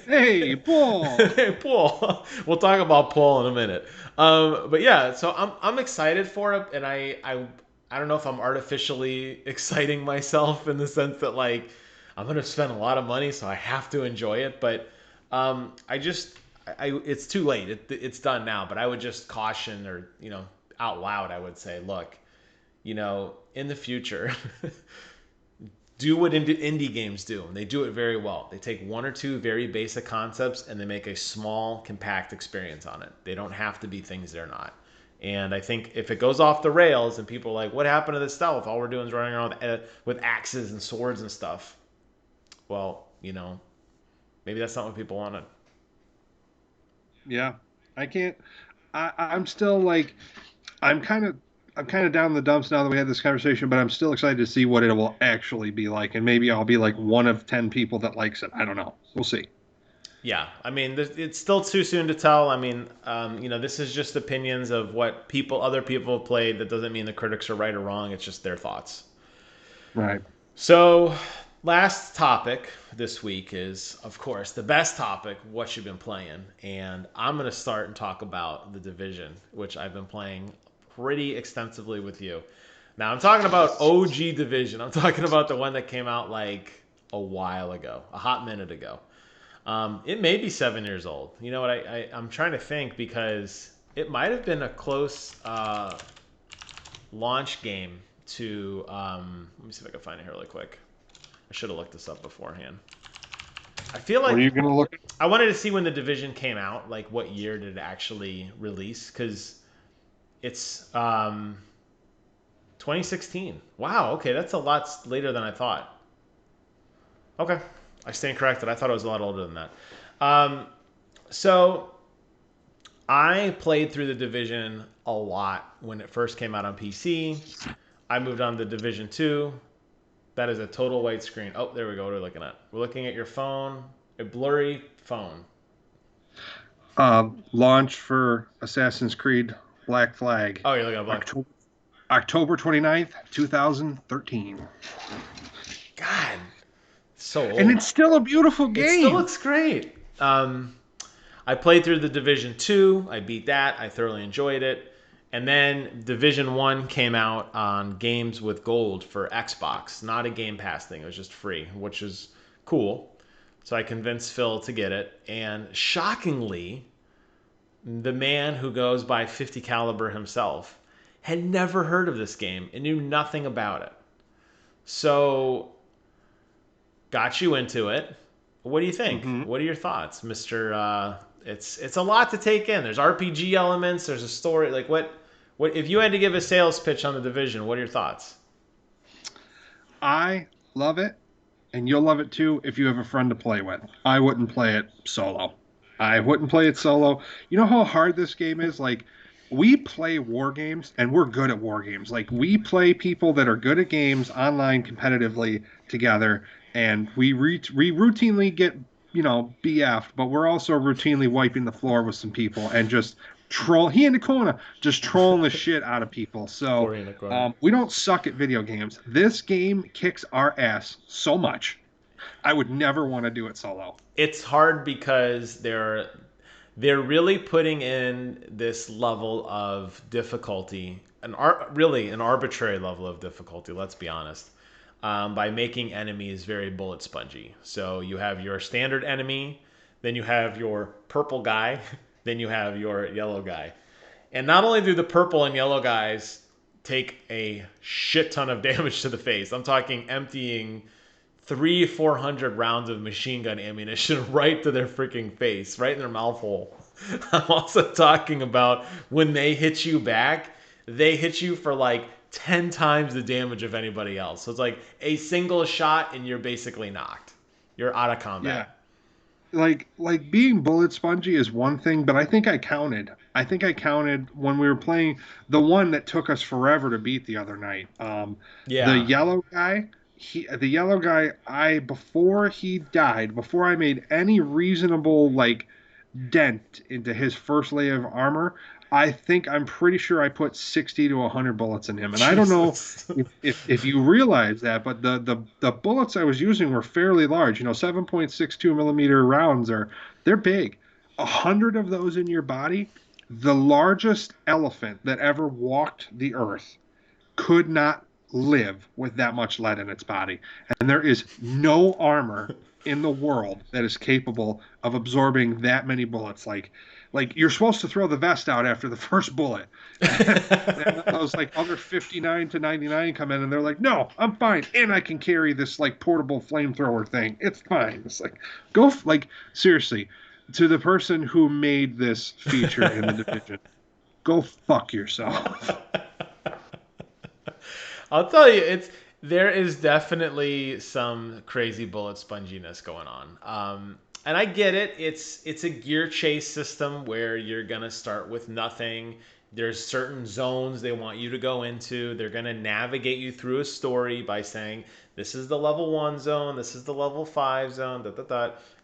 Hey, Paul. Hey, Paul. We'll talk about Paul in a minute. But yeah, so I'm excited for it, and I don't know if I'm artificially exciting myself in the sense that like I'm gonna spend a lot of money, so I have to enjoy it. But I just it's too late. It's done now. But I would just caution, or out loud, I would say, look, in the future. Do what indie games do. And they do it very well. They take one or two very basic concepts and they make a small, compact experience on it. They don't have to be things they're not. And I think if it goes off the rails and people are like, what happened to this stealth? All we're doing is running around with axes and swords and stuff. Well, maybe that's not what people wanted. Yeah, I can't. I'm still like, I'm kind of, I'm kind of down in the dumps now that we had this conversation, but I'm still excited to see what it will actually be like, and maybe I'll be like one of 10 people that likes it. I don't know. We'll see. Yeah, I mean, it's still too soon to tell. I mean, this is just opinions of what other people have played. That doesn't mean the critics are right or wrong. It's just their thoughts. Right. So, last topic this week is, of course, the best topic, what you've been playing. And I'm going to start and talk about The Division, which I've been playing pretty extensively with you. Now, I'm talking about OG Division. I'm talking about the one that came out like a while ago, a hot minute ago. It may be 7 years old. You know what? I'm trying to think because it might have been a close launch game to. Let me see if I can find it here really quick. I should have looked this up beforehand. I feel Are like you gonna look? I wanted to see when the Division came out, like what year did it actually release? Because it's 2016. Wow. Okay, that's a lot later than I thought. Okay, I stand corrected. I thought it was a lot older than that. Um, so I played through the Division a lot when it first came out on PC. I moved on to Division 2. That is a total white screen. Oh, there we go. What are we looking at? We're looking at your phone, a blurry phone. Launch for Assassin's Creed Black Flag, Oh, you're looking at black. October 29th, 2013. God, so And old. it's still a beautiful It still game. looks great. I played through the Division 2. I beat that. I thoroughly enjoyed it. And then Division 1 came out on Games with Gold for Xbox. Not a Game Pass thing. It was just free, which is cool. So I convinced Phil to get it. And shockingly, the man who goes by 50 Caliber himself had never heard of this game and knew nothing about it. So got you into it. What do you think? Hmm. What are your thoughts, Mister? It's a lot to take in. There's RPG elements. There's a story. Like what if you had to give a sales pitch on the Division? What are your thoughts? I love it, and you'll love it too if you have a friend to play with. I wouldn't play it solo. I wouldn't play it solo. You know how hard this game is? Like, we play war games, and we're good at war games. Like, we play people that are good at games online competitively together, and we routinely get, BF'd, but we're also routinely wiping the floor with some people and just troll. He and Dakota just trolling the shit out of people. So Corey in the corner. we don't suck at video games. This game kicks our ass so much. I would never want to do it solo. It's hard because they're really putting in this level of difficulty, really an arbitrary level of difficulty. Let's be honest. By making enemies very bullet spongy. So you have your standard enemy, then you have your purple guy, then you have your yellow guy. And not only do the purple and yellow guys take a shit ton of damage to the face, I'm talking emptying 400 rounds of machine gun ammunition right to their freaking face, right in their mouth hole. I'm also talking about when they hit you back, they hit you for like 10 times the damage of anybody else. So it's like a single shot and you're basically knocked. You're out of Yeah. combat. Like being bullet spongy is one thing, but I think I counted. I think I counted when we were playing the one that took us forever to beat the other night. The Yeah. yellow guy, the yellow guy, I before he died, before I made any reasonable like dent into his first layer of armor, I'm pretty sure I put 60 to 100 bullets in him, and I don't know Jesus. if you realize that, but the bullets I was using were fairly large. 7.62 millimeter rounds they're big. 100 of those in your body, the largest elephant that ever walked the earth could not live with that much lead in its body, and there is no armor in the world that is capable of absorbing that many bullets. Like you're supposed to throw the vest out after the first bullet. And those like other 59 to 99 come in and they're like, no, I'm fine. And I can carry this like portable flamethrower thing. It's fine. It's like, like, seriously, to the person who made this feature in the division, go fuck yourself. I'll tell you, there is definitely some crazy bullet sponginess going on. And I get it. It's a gear chase system where you're gonna start with nothing. There's certain zones they want you to go into. They're gonna navigate you through a story by saying this is the level 1 zone, this is the level 5 zone.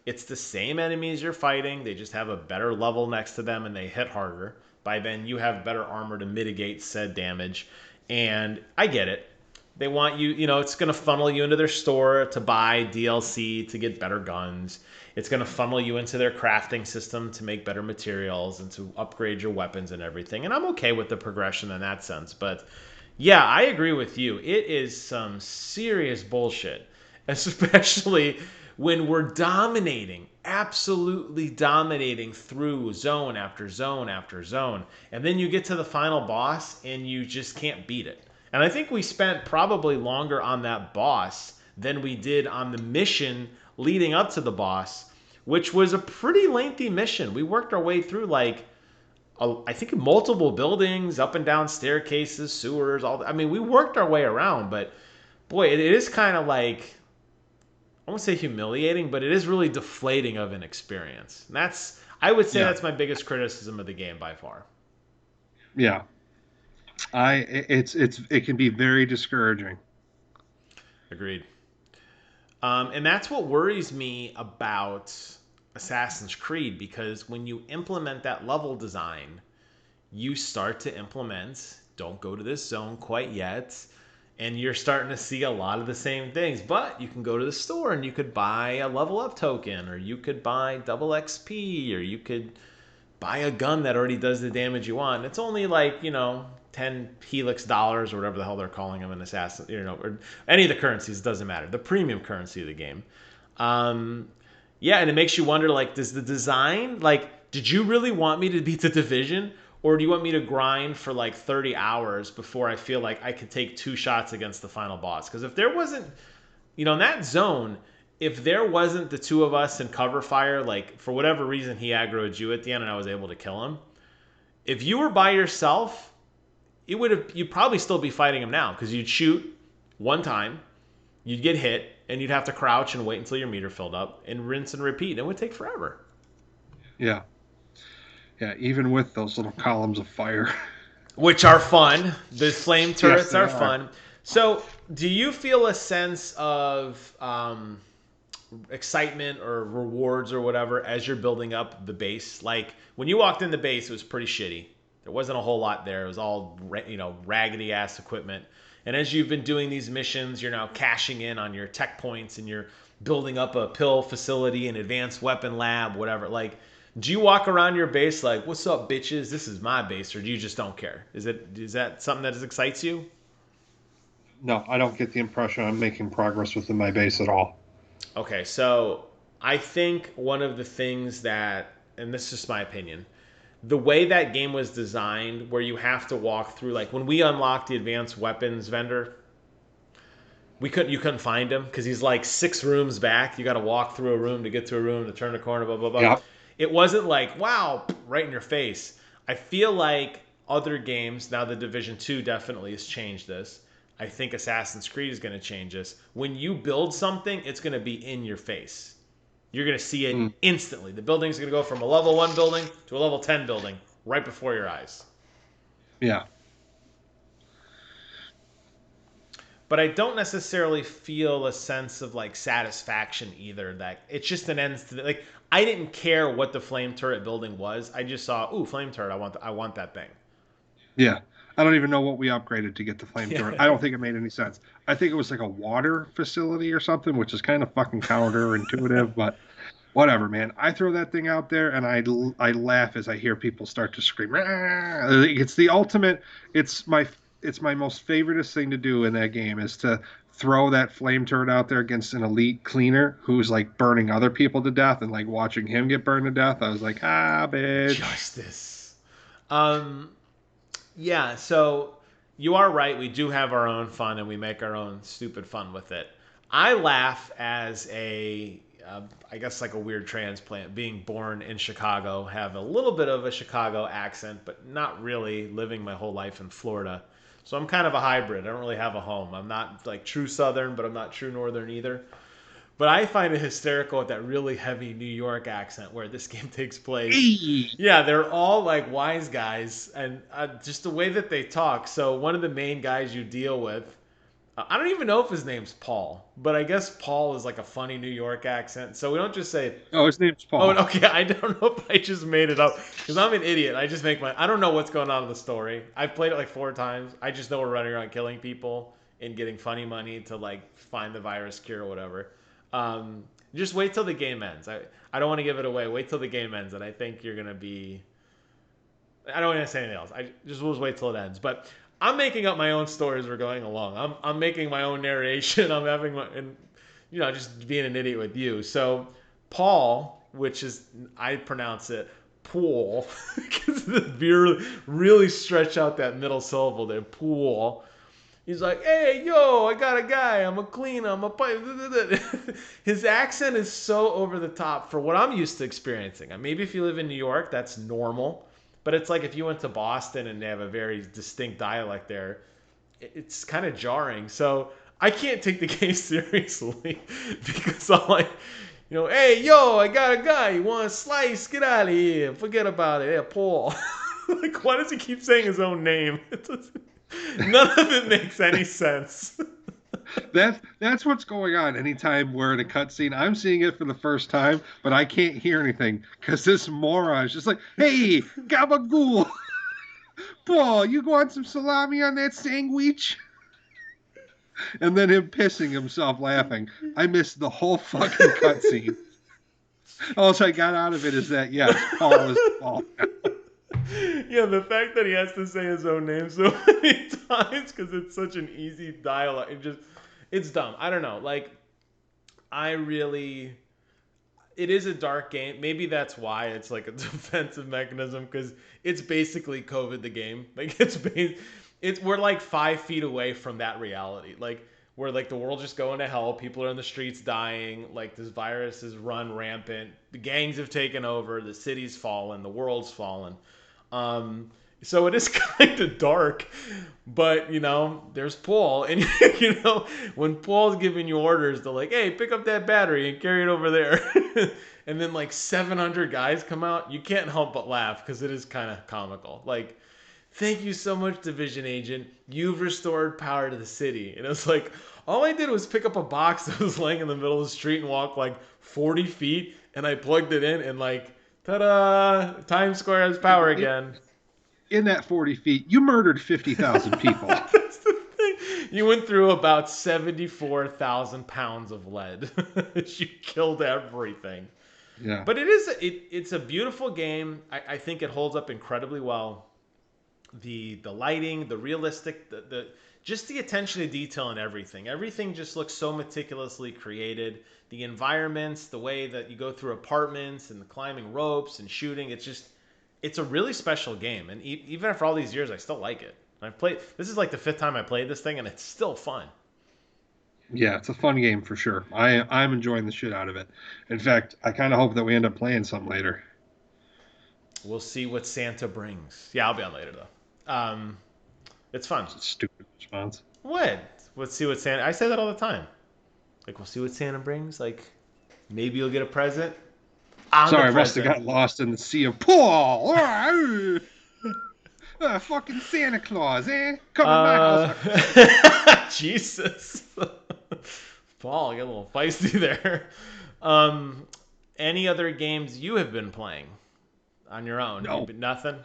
It's the same enemies you're fighting. They just have a better level next to them and they hit harder. By then, you have better armor to mitigate said damage. And I get it. They want you, it's going to funnel you into their store to buy DLC to get better guns. It's going to funnel you into their crafting system to make better materials and to upgrade your weapons and everything. And I'm okay with the progression in that sense. But yeah, I agree with you. It is some serious bullshit, especially when we're dominating, absolutely dominating through zone after zone after zone. And then you get to the final boss and you just can't beat it. And I think we spent probably longer on that boss than we did on the mission leading up to the boss, which was a pretty lengthy mission. We worked our way through I think multiple buildings, up and down staircases, sewers, I mean, we worked our way around, but boy, it is kind of like, I won't say humiliating, but it is really deflating of an experience. And I would say Yeah. that's my biggest criticism of the game by far. Yeah. It can be very discouraging. Agreed. And that's what worries me about Assassin's Creed, because when you implement that level design, you start to implement don't go to this zone quite yet. And you're starting to see a lot of the same things. But you can go to the store and you could buy a level up token, or you could buy double XP, or you could buy a gun that already does the damage you want. It's only 10 Helix dollars or whatever the hell they're calling them in Assassin, or any of the currencies, it doesn't matter. The premium currency of the game. Yeah, and it makes you wonder, does the design, did you really want me to beat the Division? Or do you want me to grind for 30 hours before I feel like I could take 2 shots against the final boss? Because if there wasn't, in that zone, if there wasn't the two of us in cover fire, for whatever reason he aggroed you at the end and I was able to kill him, if you were by yourself, you'd probably still be fighting him now, because you'd shoot one time, you'd get hit, and you'd have to crouch and wait until your meter filled up and rinse and repeat. It would take forever. Yeah. Yeah, even with those little columns of fire. Which are fun. The flame turrets they are are. fun. So, do you feel a sense of excitement or rewards or whatever as you're building up the base? Like, when you walked in the base, it was pretty shitty. There wasn't a whole lot there. It was all, raggedy ass equipment. And as you've been doing these missions, you're now cashing in on your tech points and you're building up a pill facility, an advanced weapon lab, whatever. Do you walk around your base like, "What's up, bitches? This is my base," or do you just don't care? Is that something that excites you? No, I don't get the impression I'm making progress within my base at all. Okay, so I think one of the things that, and this is just my opinion, the way that game was designed, where you have to walk through, when we unlocked the advanced weapons vendor, you couldn't find him because he's 6 rooms back. You got to walk through a room to get to a room to turn a corner, blah blah blah. Yep. It wasn't like, wow, right in your face. I feel like other games, now the Division 2 definitely has changed this. I think Assassin's Creed is going to change this. When you build something, it's going to be in your face. You're going to see it instantly. The building's going to go from a level 1 building to a level 10 building right before your eyes. Yeah. But I don't necessarily feel a sense of satisfaction either. That it's just an end to I didn't care what the flame turret building was. I just saw, ooh, flame turret. I want that thing. Yeah. I don't even know what we upgraded to get the flame turret. Yeah. I don't think it made any sense. I think it was like a water facility or something, which is kind of fucking counterintuitive, but whatever, man. I throw that thing out there and I laugh as I hear people start to scream. "Rah!" It's the ultimate. It's my it's my most favoriteest thing to do in that game is to throw that flame turret out there against an elite cleaner who's like burning other people to death and like watching him get burned to death. I was like, bitch. Justice. Um, yeah, so you are right. We do have our own fun and we make our own stupid fun with it. I laugh as I guess like a weird transplant, being born in Chicago, have a little bit of a Chicago accent, but not really, living my whole life in Florida. So I'm kind of a hybrid. I don't really have a home. I'm not like true Southern, but I'm not true Northern either. But I find it hysterical with that really heavy New York accent where this game takes place. Hey! Yeah, they're all like wise guys, and just the way that they talk. So one of the main guys you deal with, I don't even know if his name's Paul, but I guess Paul is like a funny New York accent. So we don't just say, Oh, his name's oh, Paul. okay, I don't know if I just made it up because I'm an idiot. I just make I don't know what's going on in the story. I've played it like 4 times. I just know we're running around killing people and getting funny money to like find the virus cure or whatever. Just wait till the game ends. I don't want to give it away. Wait till the game ends, and I think you're gonna be. I don't want to say anything else. I just will wait till it ends. But I'm making up my own stories as we're going along. I'm making my own narration. I'm having and just being an idiot with you. So Paul, which is I pronounce it pool because the beer really stretch out that middle syllable there. Pool. He's like, hey, yo, I got a guy. I'm a cleaner. I'm a pipe. His accent is so over the top for what I'm used to experiencing. Maybe if you live in New York, that's normal. But it's like if you went to Boston and they have a very distinct dialect there, it's kind of jarring. So I can't take the game seriously because I'm like, hey, yo, I got a guy. You want a slice? Get out of here. Forget about it. Yeah, Paul. Like, why does he keep saying his own name? None of it makes any sense. That's what's going on. Anytime we're in a cutscene, I'm seeing it for the first time, but I can't hear anything because this moron is just like, "Hey, gabagool, Paul, you want some salami on that sandwich?" And then him pissing himself laughing. I missed the whole fucking cutscene. All I got out of it is that yes, Paul is Paul. Yeah, the fact that he has to say his own name so many times because it's such an easy dialogue. It's dumb. I don't know. Like, it is a dark game. Maybe that's why it's like a defensive mechanism because it's basically COVID the game. Like we're like 5 feet away from that reality. Like where like the world's just going to hell. People are in the streets dying. Like this virus has run rampant. The gangs have taken over. The city's fallen. The world's fallen. So it is kind of dark, but there's Paul, and when Paul's giving you orders, they're like, "Hey, pick up that battery and carry it over there," and then like 700 guys come out. You can't help but laugh because it is kind of comical. Like, thank you so much, Division Agent. You've restored power to the city, and it's like all I did was pick up a box that was laying in the middle of the street and walk like 40 feet, and I plugged it in and like. Ta-da! Times Square has power again. In that 40 feet, you murdered 50,000 people. That's the thing. You went through about 74,000 pounds of lead. You killed everything. Yeah. But it's a beautiful game. I think it holds up incredibly well. The lighting, the realistic, the just the attention to detail and everything. Everything just looks so meticulously created. The environments, the way that you go through apartments and the climbing ropes and shooting, it's a really special game. And even after all these years, I still like it. This is like the 5th time I played this thing and it's still fun. Yeah, it's a fun game for sure. I'm enjoying the shit out of it. In fact, I kind of hope that we end up playing some later. We'll see what Santa brings. Yeah, I'll be on later though. It's fun. It's a stupid response. What? Let's see what Santa. I say that all the time. Like, we'll see what Santa brings. Like, maybe you'll get a present. Sorry, I must have got lost in the sea of Paul. Fucking Santa Claus, eh? Come in my house. Jesus. Paul, get a little feisty there. Any other games you have been playing on your own? You've No, been nothing.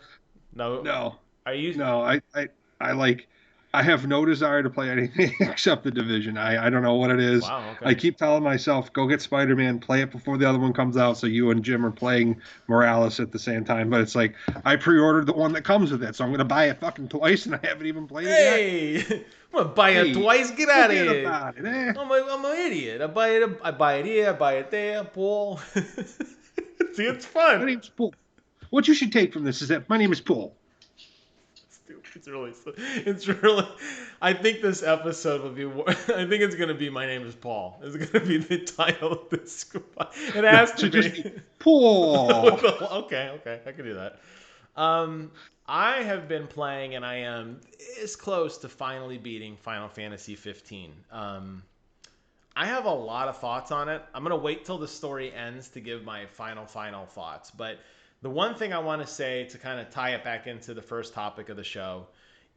No. no, Are you? no. I like. I have no desire to play anything except the Division. I don't know what it is. Wow. Okay. I keep telling myself, go get Spider-Man, play it before the other one comes out, so you and Jim are playing Morales at the same time. But it's like I pre-ordered the one that comes with it, so I'm gonna buy it fucking twice, and I haven't even played it yet. Hey, I'm gonna buy it Hey, twice. Get out of forget here. about it, eh? I'm an idiot. I buy it here. I buy it there. Paul. See, it's fun. My name's Paul. What you should take from this is that my name is Paul. It's really. I think this episode will be. I think it's gonna be. My name is Paul. It's gonna be the title of this. It has to be. Just be Paul. Okay, I can do that. I have been playing, and I am this close to finally beating Final Fantasy 15. I have a lot of thoughts on it. I'm gonna wait till the story ends to give my final thoughts, but. The one thing I want to say to kind of tie it back into the first topic of the show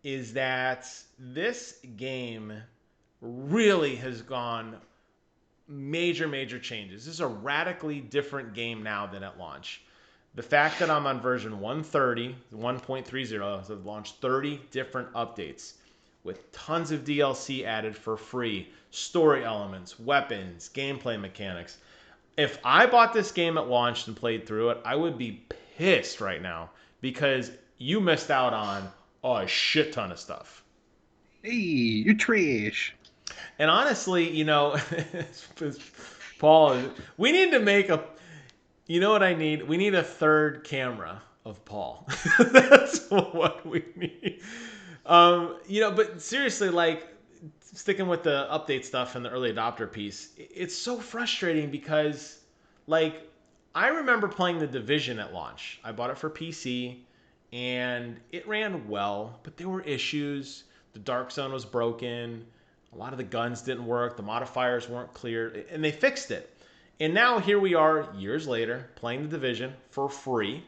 is that this game really has gone major changes. This is a radically different game now than at launch. The fact that I'm on version 130, 1.30, has launched 30 different updates with tons of DLC added for free, story elements, weapons, gameplay mechanics. If I bought this game at launch and played through it, I would be pissed right now because you missed out on a shit ton of stuff. Hey, you're trash. And honestly, Paul, we need to make a. You know what I need? We need a third camera of Paul. That's what we need. But seriously, like sticking with the update stuff and the early adopter piece, it's so frustrating because, like, I remember playing The Division at launch. I bought it for PC, and it ran well, but there were issues. The Dark Zone was broken. A lot of the guns didn't work. The modifiers weren't clear, and they fixed it. And now here we are, years later, playing The Division for free,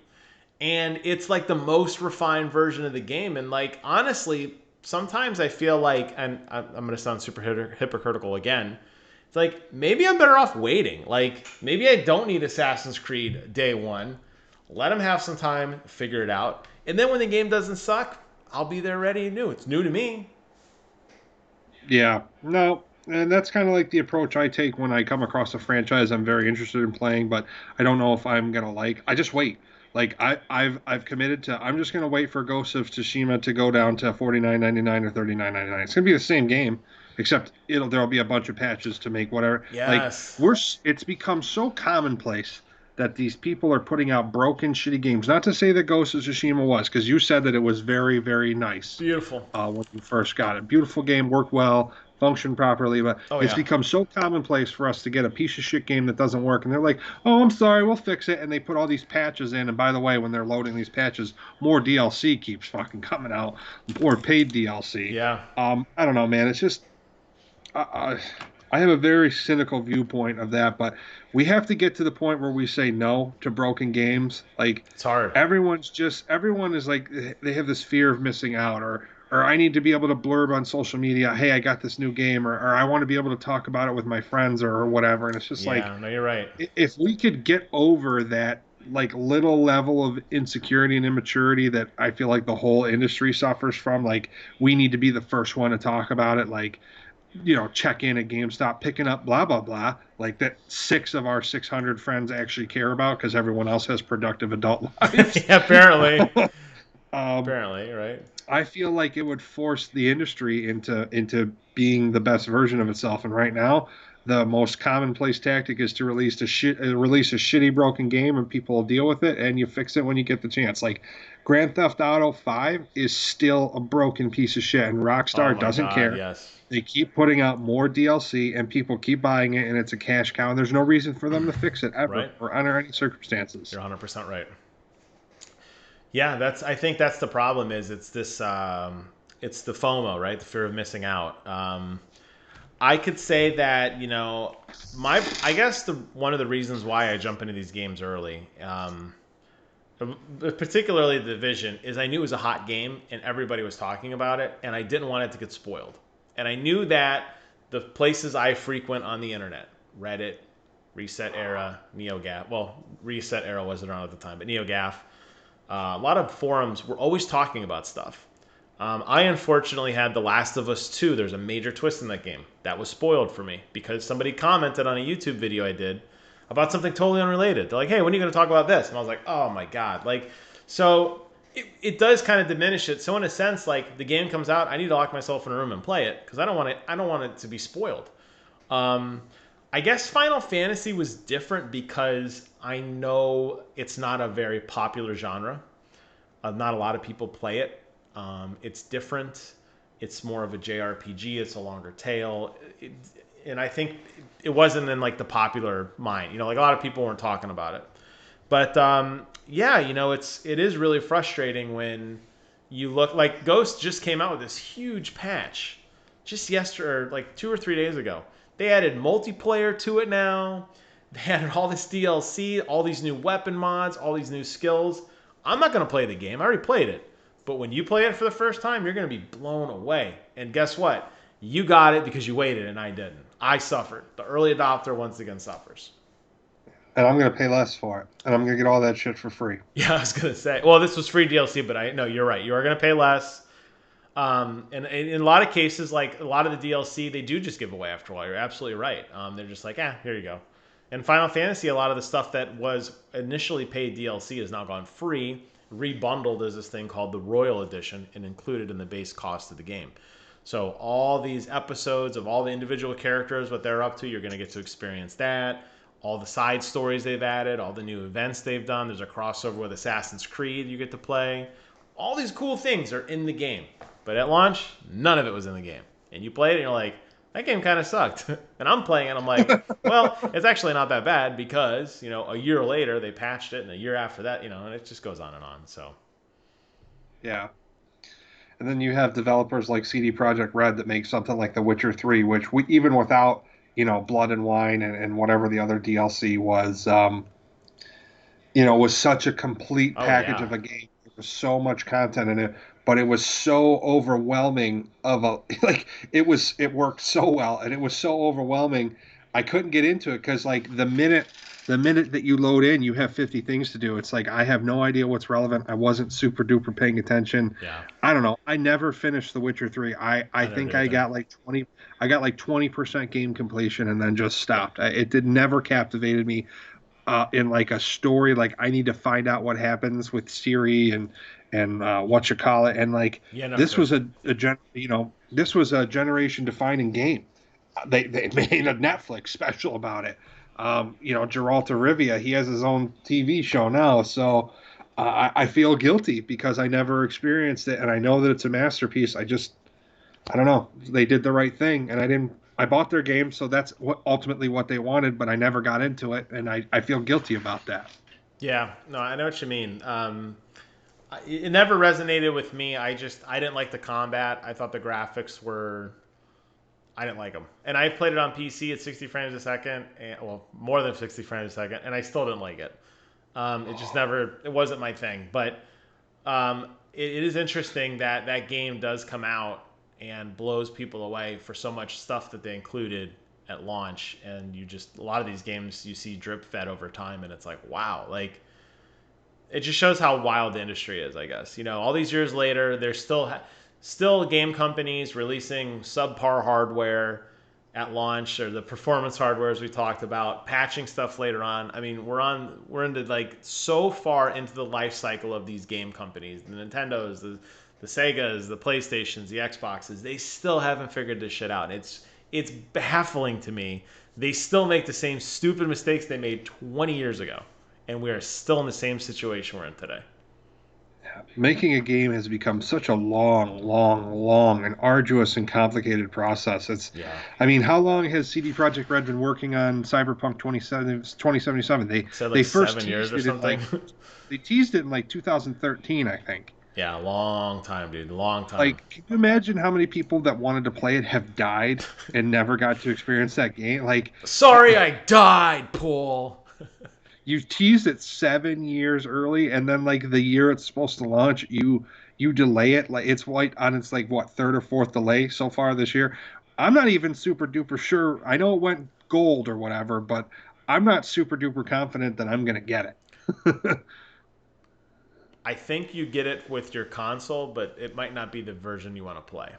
and it's like the most refined version of the game. And, like, honestly, sometimes I feel like, and I'm going to sound super hypocritical again, it's like maybe I'm better off waiting. Like maybe I don't need Assassin's Creed day one. Let them have some time, figure it out. And then when the game doesn't suck, I'll be there ready and new. It's new to me. Yeah, no, and that's kind of like the approach I take when I come across a franchise I'm very interested in playing, but I don't know if I'm gonna like. I just wait. Like I've committed to. I'm just gonna wait for Ghost of Tsushima to go down to $49.99 or $39.99. It's gonna be the same game, except there'll be a bunch of patches to make whatever. Yes. Like it's become so commonplace that these people are putting out broken, shitty games. Not to say that Ghost of Tsushima was, because you said that it was very, very nice. Beautiful. When you first got it. Beautiful game, worked well, functioned properly, but it's become so commonplace for us to get a piece of shit game that doesn't work. And they're like, oh, I'm sorry, we'll fix it. And they put all these patches in. And by the way, when they're loading these patches, more DLC keeps fucking coming out, more paid DLC. Yeah. I don't know, man. It's just... I have a very cynical viewpoint of that, but we have to get to the point where we say no to broken games. Like it's hard. Everyone is like they have this fear of missing out, or I need to be able to blurb on social media, hey, I got this new game, or I want to be able to talk about it with my friends or whatever. And it's just no, you're right. If we could get over that like little level of insecurity and immaturity that I feel like the whole industry suffers from, like we need to be the first one to talk about it, like check in at GameStop, picking up blah, blah, blah, like that 6 of our 600 friends actually care about because everyone else has productive adult lives. Yeah, apparently. Apparently, right? I feel like it would force the industry into being the best version of itself. And right now, the most commonplace tactic is to release a shitty broken game and people will deal with it and you fix it when you get the chance. Like Grand Theft Auto 5 is still a broken piece of shit and Rockstar doesn't care. Yes. They keep putting out more DLC and people keep buying it and it's a cash cow and there's no reason for them to fix it ever right. or under any circumstances. You're 100% right. Yeah, I think that's the problem is it's this it's the FOMO, right? The fear of missing out. I could say that, I guess one of the reasons why I jump into these games early, particularly The Division, is I knew it was a hot game and everybody was talking about it and I didn't want it to get spoiled. And I knew that the places I frequent on the internet, Reddit, Reset Era, NeoGAF. Well, Reset Era wasn't around at the time, but NeoGAF. A lot of forums were always talking about stuff. I unfortunately had The Last of Us 2. There's a major twist in that game. That was spoiled for me because somebody commented on a YouTube video I did about something totally unrelated. They're like, hey, when are you going to talk about this? And I was like, oh my God. Like, so it does kind of diminish it. So in a sense, like the game comes out, I need to lock myself in a room and play it because I don't want it to be spoiled. I guess Final Fantasy was different because I know it's not a very popular genre. Not a lot of people play it. It's different. It's more of a JRPG. It's a longer tale. And I think it wasn't in like the popular mind. You know, like a lot of people weren't talking about it. But yeah, you know, it is really frustrating when you look like Ghost just came out with this huge patch just yesterday, or like 2 or 3 days ago. They added multiplayer to it now. They added all this DLC, all these new weapon mods, all these new skills. I'm not going to play the game. I already played it. But when you play it for the first time, you're going to be blown away. And guess what? You got it because you waited and I didn't. I suffered. The early adopter once again suffers. And I'm going to pay less for it. And I'm going to get all that shit for free. Yeah, I was going to say. Well, this was free DLC, but no, you're right. You are going to pay less. And in a lot of cases, like a lot of the DLC, they do just give away after a while. You're absolutely right. They're just like, here you go. And Final Fantasy, a lot of the stuff that was initially paid DLC has now gone free, rebundled as this thing called the Royal Edition, and included in the base cost of the game. So all these episodes of all the individual characters, what they're up to, you're going to get to experience that. All the side stories they've added, all the new events they've done. There's a crossover with Assassin's Creed you get to play. All these cool things are in the game. But at launch, none of it was in the game. And you play it and you're like, that game kind of sucked. And I'm playing it and I'm like, well, it's actually not that bad because, you know, a year later they patched it and a year after that, you know, and it just goes on and on. So, yeah. And then you have developers like CD Projekt Red that make something like The Witcher 3, which even without, you know, Blood and Wine and whatever the other DLC was, you know, was such a complete package of a game. There was so much content in it, but it was so overwhelming it worked so well and it was so overwhelming. I couldn't get into it because like the minute that you load in, you have 50 things to do. It's like I have no idea what's relevant. I wasn't super duper paying attention. yeah. I don't know. I never finished The Witcher 3. I think I got like 20% game completion and then just stopped. It never captivated me. In like a story, like I need to find out what happens with Siri and Whatcha and like this was this was a generation defining game. They made a Netflix special about it. Geralta Rivia, he has his own TV show now, so I feel guilty because I never experienced it, and I know that it's a masterpiece. I don't know. They did the right thing, and I bought their game, so that's ultimately what they wanted, but I never got into it, and I feel guilty about that. Yeah, no, I know what you mean. It never resonated with me. I didn't like the combat. I thought the graphics I didn't like them. And I played it on PC at 60 frames a second, more than 60 frames a second, and I still didn't like it. It wasn't my thing. But it is interesting that that game does come out and blows people away for so much stuff that they included at launch. And a lot of these games you see drip fed over time, and it's like, wow, like it just shows how wild the industry is, I guess. You know, all these years later, there's still game companies releasing subpar hardware at launch, or the performance hardware as we talked about, patching stuff later on. I mean, we're into like so far into the life cycle of these game companies, the Nintendos, the Segas, the PlayStations, the Xboxes. They still haven't figured this shit out. It's baffling to me. They still make the same stupid mistakes they made 20 years ago, and we are still in the same situation we're in today. Making a game has become such a long and arduous and complicated process. I mean, how long has CD Projekt Red been working on Cyberpunk 2077? They first 7 years or something. They teased it in like 2013, I think. Yeah, long time, dude. Long time. Like, can you imagine how many people that wanted to play it have died and never got to experience that game? Like, sorry, I died, Paul. You teased it 7 years early, and then like the year it's supposed to launch, you delay it. Like it's on its like what, third or fourth delay so far this year. I'm not even super duper sure. I know it went gold or whatever, but I'm not super duper confident that I'm gonna get it. I think you get it with your console, but it might not be the version you want to play.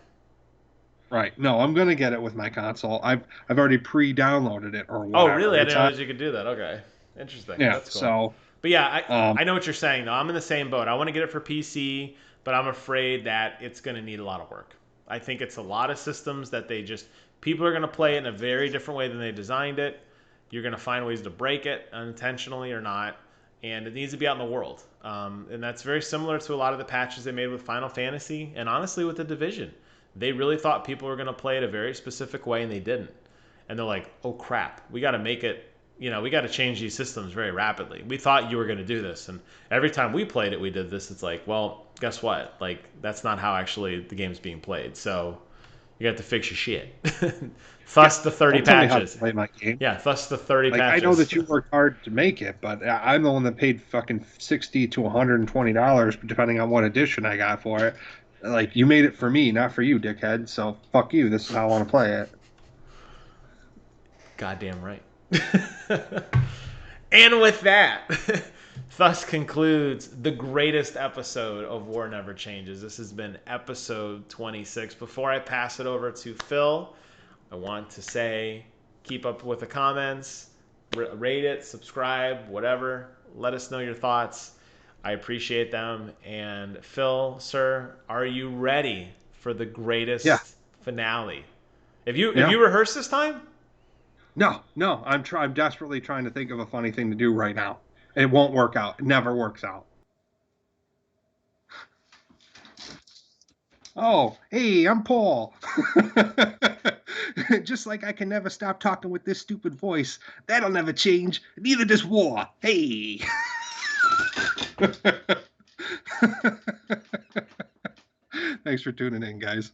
Right. No, I'm gonna get it with my console. I've already pre-downloaded it or Oh, whatever. really? I It's didn't know on. that you could do that. Okay, interesting. Yeah. That's cool. So, But yeah, I um, I know what you're saying though. I'm in the same boat. I want to get it for PC, but I'm afraid that it's going to need a lot of work. I think it's a lot of systems that they just people are going to play it in a very different way than they designed it. You're going to find ways to break it unintentionally or not, and it needs to be out in the world. And that's very similar to a lot of the patches they made with Final Fantasy and honestly with the Division. They really thought people were going to play it a very specific way, and they didn't. And they're like, "Oh crap, we got to make it. We got to change these systems very rapidly. We thought you were going to do this, and every time we played it, we did this. It's like, well, guess what? Like that's not how actually the game's being played. So you got to fix your shit. yeah. Thus the 30 Don't tell me how to patches. play my game. Yeah, thus the 30 Like I know patches. that you worked hard to make it, but I'm the one that paid fucking $60 to $120, depending on what edition I got for it. Like you made it for me, not for you, dickhead. So fuck you. This is how I want to play it. Goddamn right. And with that, thus concludes the greatest episode of War Never Changes. This has been episode 26. Before I pass it over to Phil, I want to say keep up with the comments, rate it, subscribe, whatever. Let us know your thoughts. I appreciate them. And Phil, sir, are you ready for the Yeah. greatest finale? Have you Yeah. rehearsed this time? No, no. I'm desperately trying to think of a funny thing to do right now. It won't work out. It never works out. Oh, hey, I'm Paul. Just like I can never stop talking with this stupid voice. That'll never change. Neither does war. Hey. Thanks for tuning in, guys.